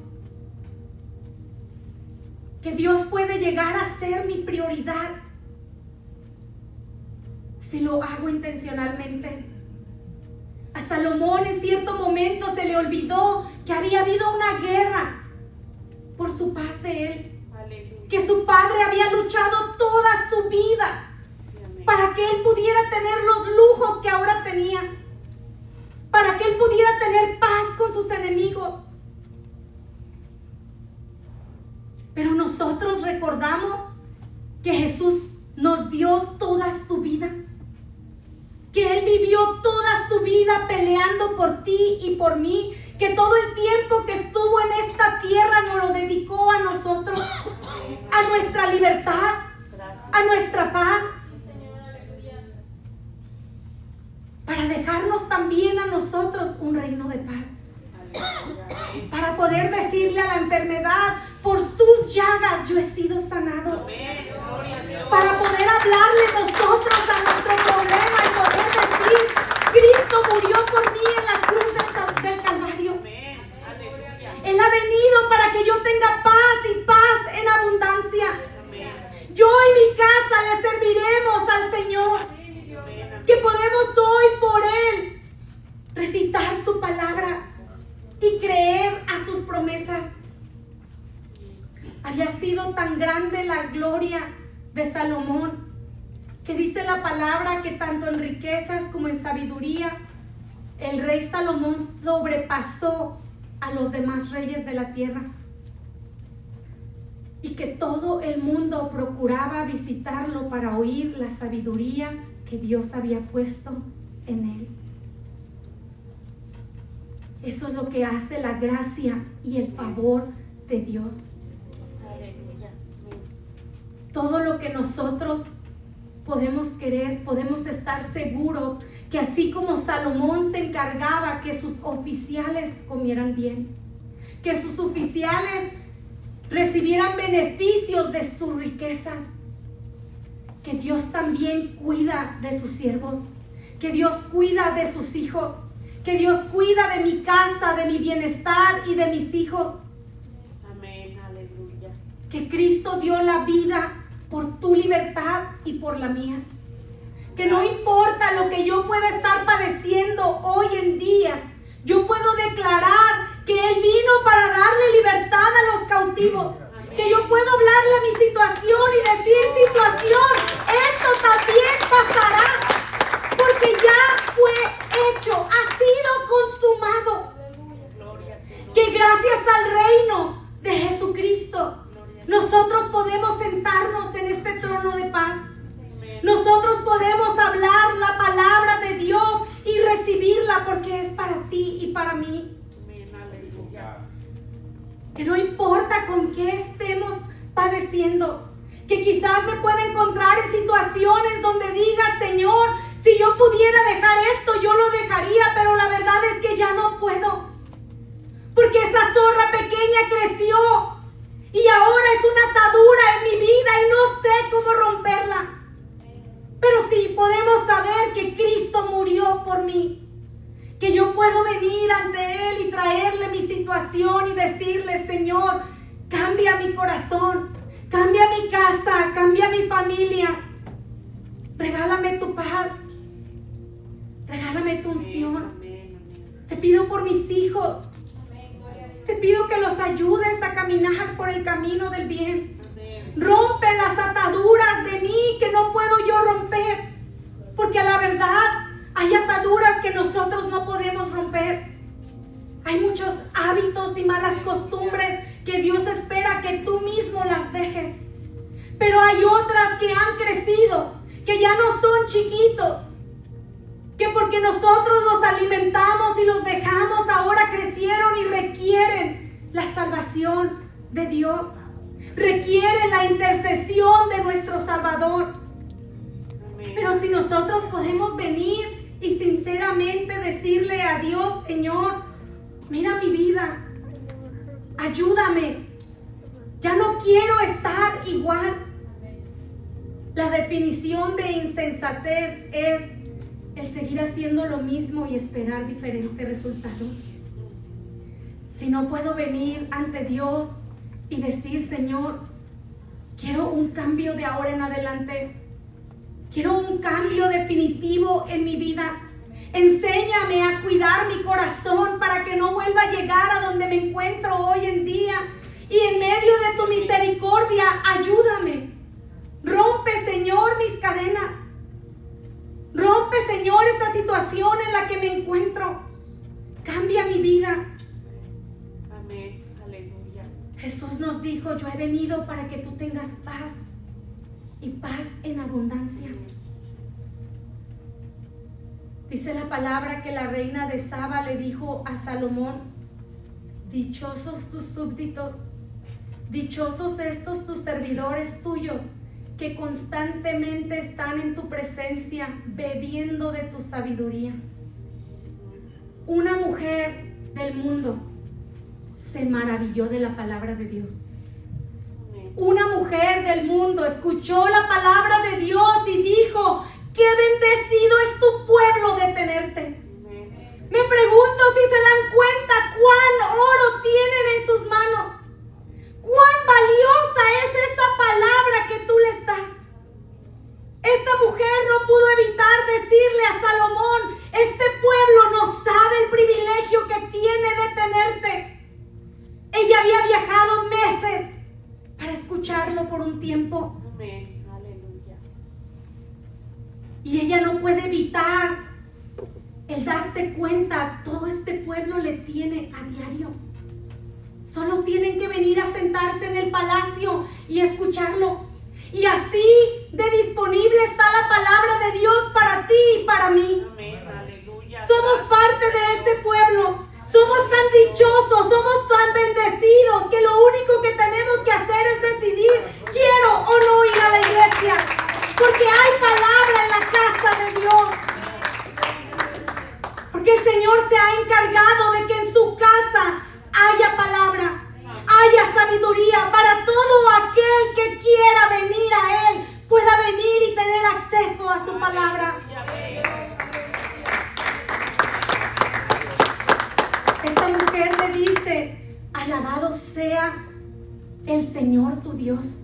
Que Dios puede llegar a ser mi prioridad si lo hago intencionalmente. A Salomón en cierto momento se le olvidó que había habido una guerra por su paz de él. Aleluya. Que su padre había luchado toda su vida Sí, amén. para que él pudiera tener los lujos que ahora tenía, para que él pudiera tener paz con sus enemigos. Pero nosotros recordamos que Jesús nos dio toda su vida, que Él vivió toda su vida peleando por ti y por mí, que todo el tiempo que estuvo en esta tierra nos lo dedicó a nosotros, a nuestra libertad, Gracias. a nuestra paz, Sí, Señor, aleluya. para dejarnos también a nosotros un reino de paz, Aleluya. Amén. para poder decirle a la enfermedad: por sus llagas yo he sido sanado. Amén. Gloria a Dios. Para poder hablarle nosotros a nuestro problema y poder decir: Cristo murió por mí en la cruz del Calvario. Amén. Aleluya. Él ha venido para que yo tenga paz y paz en abundancia. Amén. Yo y mi casa le serviremos al Señor. Amén. Que podemos hoy por Él recitar su palabra y creer a sus promesas. Había sido tan grande la gloria de Salomón, que dice la palabra que tanto en riquezas como en sabiduría, el rey Salomón sobrepasó a los demás reyes de la tierra. y que todo el mundo procuraba visitarlo para oír la sabiduría que Dios había puesto en él. Eso es lo que hace la gracia y el favor de Dios. Aleluya. Todo lo que nosotros podemos querer, podemos estar seguros que así como Salomón se encargaba que sus oficiales comieran bien, que sus oficiales recibieran beneficios de sus riquezas, que Dios también cuida de sus siervos, que Dios cuida de sus hijos, que Dios cuida de mi casa, de mi bienestar y de mis hijos. Amén. Aleluya. Que Cristo dio la vida por tu libertad y por la mía. Que no importa lo que yo pueda estar padeciendo hoy en día, yo puedo declarar que Él vino para darle libertad a los cautivos. Que yo puedo hablarle a mi situación y decir: situación, esto también pasará, porque ya fue hecho, ha sido consumado. Gloria a tu Que gracias al reino de Jesucristo nosotros podemos sentarnos en este trono de paz. Nosotros podemos hablar la palabra de Dios y recibirla, porque es para ti y para mí. Amén. Aleluya. Que no importa con qué estemos padeciendo, que quizás me pueda encontrar en situaciones donde diga: Señor, si yo pudiera dejar esto, yo lo dejaría, pero la verdad es que ya no puedo, porque esa zorra pequeña creció y ahora es una atadura en mi vida y no sé cómo romperla. Pero sí podemos saber que Cristo murió por mí, que yo puedo venir ante Él y traerle mi situación y decirle: Señor, cambia mi corazón, cambia mi casa, cambia mi familia, regálame tu paz, regálame tu unción. Amén. Amén. Te pido por mis hijos, te pido que los ayudes a caminar por el camino del bien. Amén. Rompe las ataduras de mí que no puedo yo romper, porque a la verdad hay ataduras que nosotros no podemos romper. Hay muchos hábitos y malas costumbres que Dios espera que tú mismo las dejes, pero hay otras que han crecido, que ya no son chiquitos, que porque nosotros los alimentamos y los dejamos, ahora crecieron y requieren la salvación de Dios. Requiere la intercesión de nuestro Salvador. Amén. Pero si nosotros podemos venir y sinceramente decirle a Dios: Señor, mira mi vida, ayúdame, ya no quiero estar igual. La definición de insensatez es el seguir haciendo lo mismo y esperar diferente resultado. Si no puedo venir ante Dios y decir: Señor, quiero un cambio de ahora en adelante, quiero un cambio definitivo en mi vida, enséñame a cuidar mi corazón para que no vuelva a llegar a donde me encuentro hoy en día, y en medio de tu misericordia ayúdame. Rompe, Señor, mis cadenas, rompe, Señor, esta situación en la que me encuentro, cambia mi vida. Amén. Aleluya. Jesús nos dijo: yo he venido para que tú tengas paz, y paz en abundancia. Dice la palabra que la reina de Saba le dijo a Salomón: dichosos tus súbditos, dichosos estos tus servidores tuyos, que constantemente están en tu presencia, bebiendo de tu sabiduría. Una mujer del mundo se maravilló de la palabra de Dios. Amén. Una mujer del mundo escuchó la palabra de Dios y dijo: qué bendecido es tu pueblo de tenerte. Amén. Me pregunto si se dan cuenta cuán oro tienen en sus manos, cuán valiosa es esa palabra que tú les das. Esta mujer no pudo evitar decirle a Salomón: este pueblo no sabe el privilegio que tiene de tenerte. Ella había viajado meses para escucharlo por un tiempo, Amén. Aleluya. y ella no puede evitar el darse cuenta: todo este pueblo le tiene a diario. Solo tienen que venir a sentarse en el palacio y escucharlo. Y así de disponible está la palabra de Dios para ti y para mí. Amén. Aleluya. Somos parte de ese pueblo. Somos tan dichosos, somos tan bendecidos que lo único que tenemos que hacer es decidir, quiero o no ir a la iglesia. Porque hay palabra en la casa de Dios. Porque el Señor se ha encargado de que en su casa haya palabra, haya sabiduría para todo aquel que quiera venir a Él, pueda venir y tener acceso a su palabra. Esta mujer le dice, alabado sea el Señor tu Dios,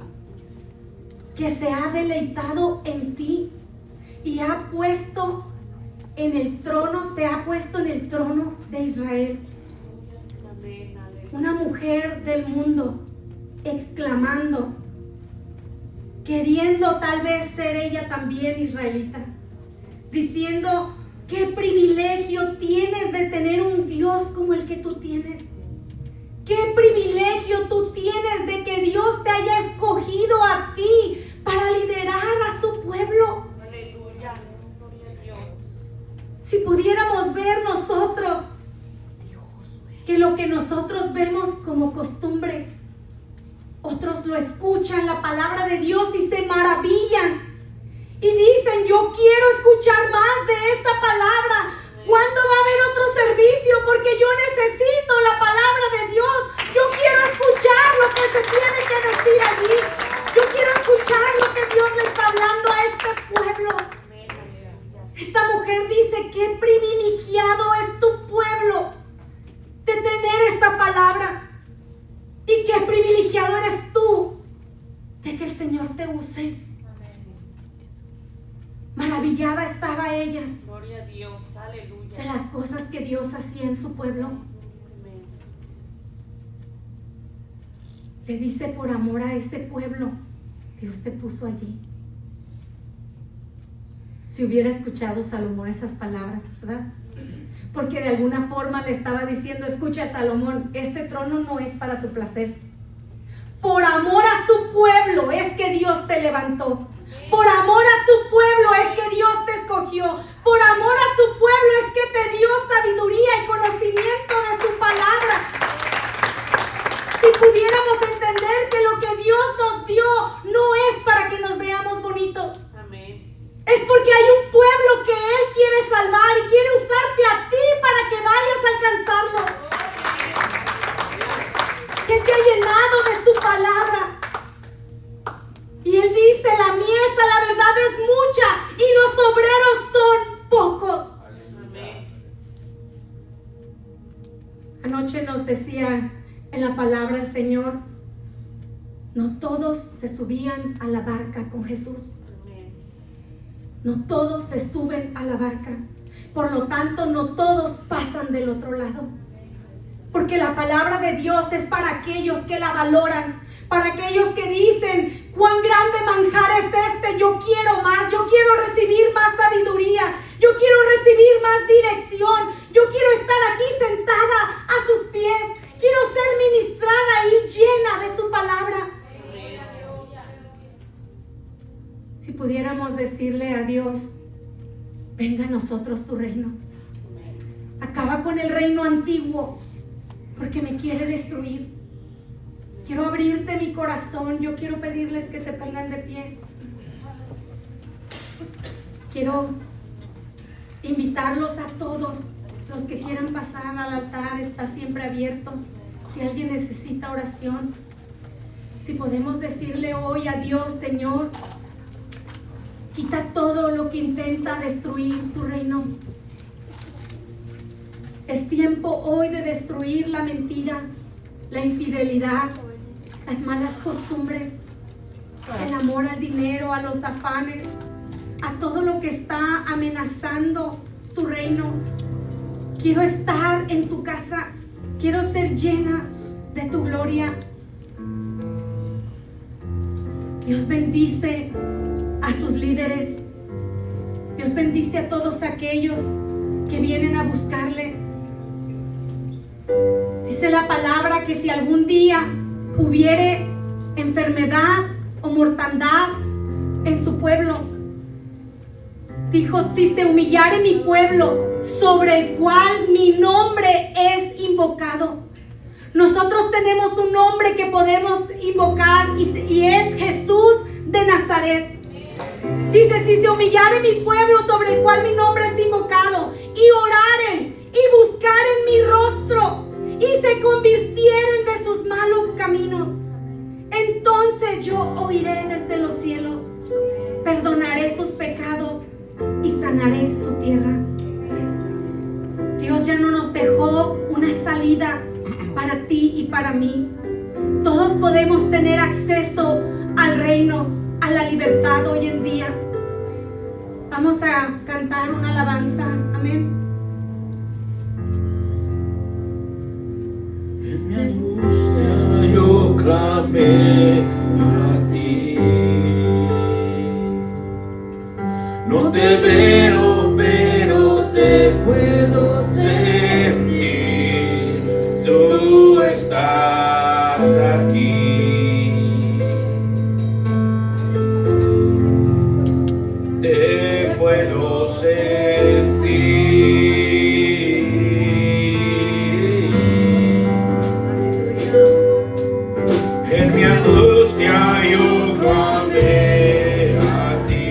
que se ha deleitado en ti y ha puesto en el trono, te ha puesto en el trono de Israel. Amén. Aleluya. Una mujer del mundo exclamando, queriendo tal vez ser ella también israelita, diciendo, qué privilegio tienes de tener un Dios como el que tú tienes. Qué privilegio tú tienes de que Dios te haya escogido a ti para liderar a su pueblo. Aleluya. Gloria a Dios. Si pudiéramos ver nosotros que lo que nosotros vemos como costumbre, otros lo escuchan la palabra de Dios y se maravillan y dicen, yo quiero escuchar más de esta palabra. ¿Cuándo va a haber otro servicio? Porque yo necesito la palabra de Dios. Yo quiero escuchar lo que se tiene que decir allí. Yo quiero escuchar lo que Dios le está hablando a este pueblo. Amén. Aleluya. Esta mujer dice, qué privilegiado es tu pueblo de tener esta palabra. Y qué privilegiado eres tú de que el Señor te use. Maravillada estaba ella Gloria a Dios. Aleluya. de las cosas que Dios hacía en su pueblo. Amén. Le dice, por amor a ese pueblo, Dios te puso allí. Si hubiera escuchado Salomón esas palabras, ¿verdad? Porque de alguna forma le estaba diciendo, escucha Salomón, este trono no es para tu placer. Por amor a su pueblo es que Dios te levantó. Por amor a su pueblo es que Dios te escogió. Por amor a su pueblo es que te dio sabiduría y conocimiento de su palabra. Si pudiéramos entender que lo que Dios nos dio no es para que nos veamos bonitos. Amén. Es porque hay un pueblo que Él quiere salvar y quiere usarte a ti para que vayas a alcanzarlo. Que te ha llenado de su palabra. Y Él dice, la mies, la verdad es mucha y los obreros son pocos. Amén. Anoche nos decía en la palabra el Señor, no todos se subían a la barca con Jesús. Amén. No todos se suben a la barca. Por lo tanto, no todos pasan del otro lado. Porque la palabra de Dios es para aquellos que la valoran, para aquellos que dicen, cuán grande manjar es este, yo quiero más, yo quiero recibir más sabiduría, yo quiero recibir más dirección, yo quiero estar aquí sentada a sus pies, quiero ser ministrada y llena de su palabra. Si pudiéramos decirle a Dios, venga a nosotros tu reino, acaba con el reino antiguo, porque me quiere destruir. Quiero abrirte mi corazón. Yo quiero pedirles que se pongan de pie. Quiero invitarlos a todos los que quieran pasar al altar. Está siempre abierto. Si alguien necesita oración, si podemos decirle hoy a Dios, Señor, quita todo lo que intenta destruir tu reino. Es tiempo hoy de destruir la mentira, la infidelidad, las malas costumbres, el amor al dinero, a los afanes, a todo lo que está amenazando tu reino. Quiero estar en tu casa, quiero ser llena de tu gloria. Dios bendice a sus líderes. Dios bendice a todos aquellos que vienen a buscarle. Dice la palabra que si algún día hubiere enfermedad o mortandad en su pueblo, dijo: si se humillare mi pueblo, sobre el cual mi nombre es invocado. Nosotros tenemos un nombre que podemos invocar y es Jesús de Nazaret. Dice: si se humillare mi pueblo, sobre el cual mi nombre es invocado, y oraren y buscaren mi rostro y se convirtieren de sus malos caminos, entonces yo oiré desde los cielos, perdonaré sus pecados y sanaré su tierra. Dios ya no nos dejó una salida para ti y para mí. Todos podemos tener acceso al reino, a la libertad hoy en día. Vamos a cantar una alabanza. Amén. En mi angustia yo clamé a ti. No te veo, pero te puedo sentir. Tú estás aquí. Te puedo sentir. En mi angustia yo clamé a ti.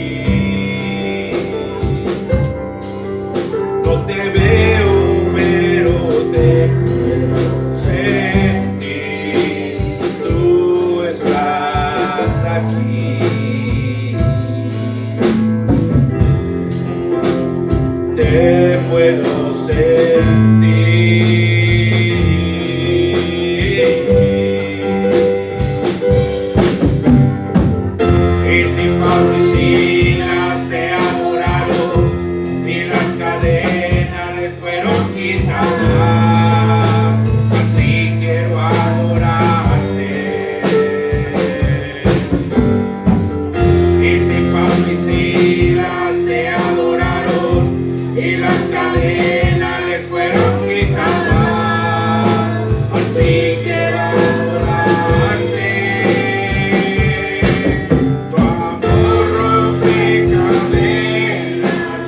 No te veo, pero te puedo sentir. Tú estás aquí. Te puedo sentir. Y si Pablo y Silas te adoraron y las cadenas les fueron quitadas, así quiero adorarte. Y si Pablo y Silas te adoraron y las cadenas les fueron quitadas, así quiero adorarte. Tu amor rompe cadenas,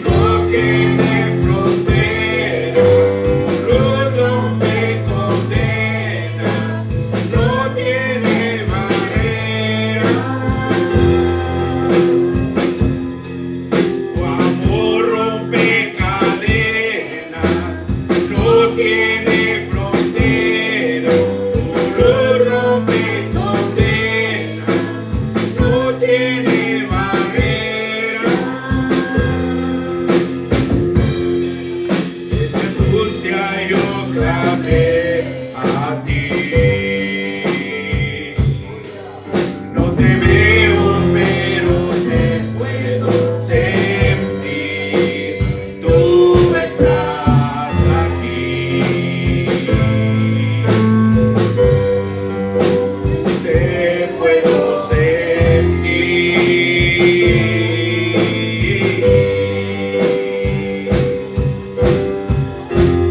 no tiene fronteras, luz rompe condenas, no tiene barreras. Tu amor rompe cadenas, no tiene fronteras, tu luz rompe condenas, no tiene barreras. En angustia yo clamé a ti. No te veo, pero te puedo sentir. Tú estás aquí. Te puedo sentir.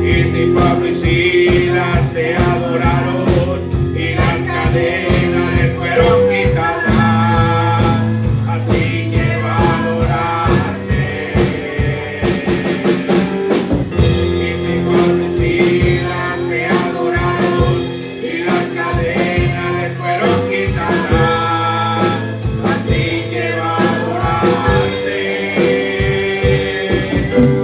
Y si Pablo y Silas te adoraron y las cadenas les fueron quitadas, así quiero adorarte. Y si Pablo y Silas te adoraron y las cadenas les fueron quitadas, así quiero adorarte.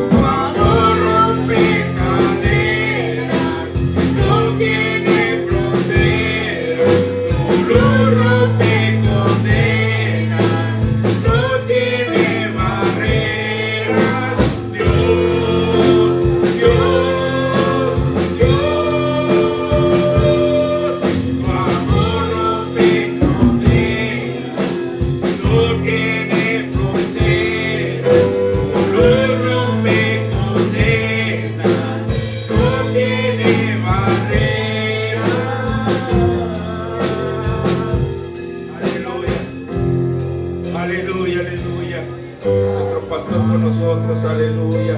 Tu amor rompe cadenas, no tiene fronteras, tu luz rompe condenas, no tiene barreras. Dios, Dios, Dios, tu amor rompe condenas, no tiene fronteras, tu luz rompe condenas, no tiene barreras. Aleluya, aleluya, aleluya. Nuestro pastor con nosotros, aleluya.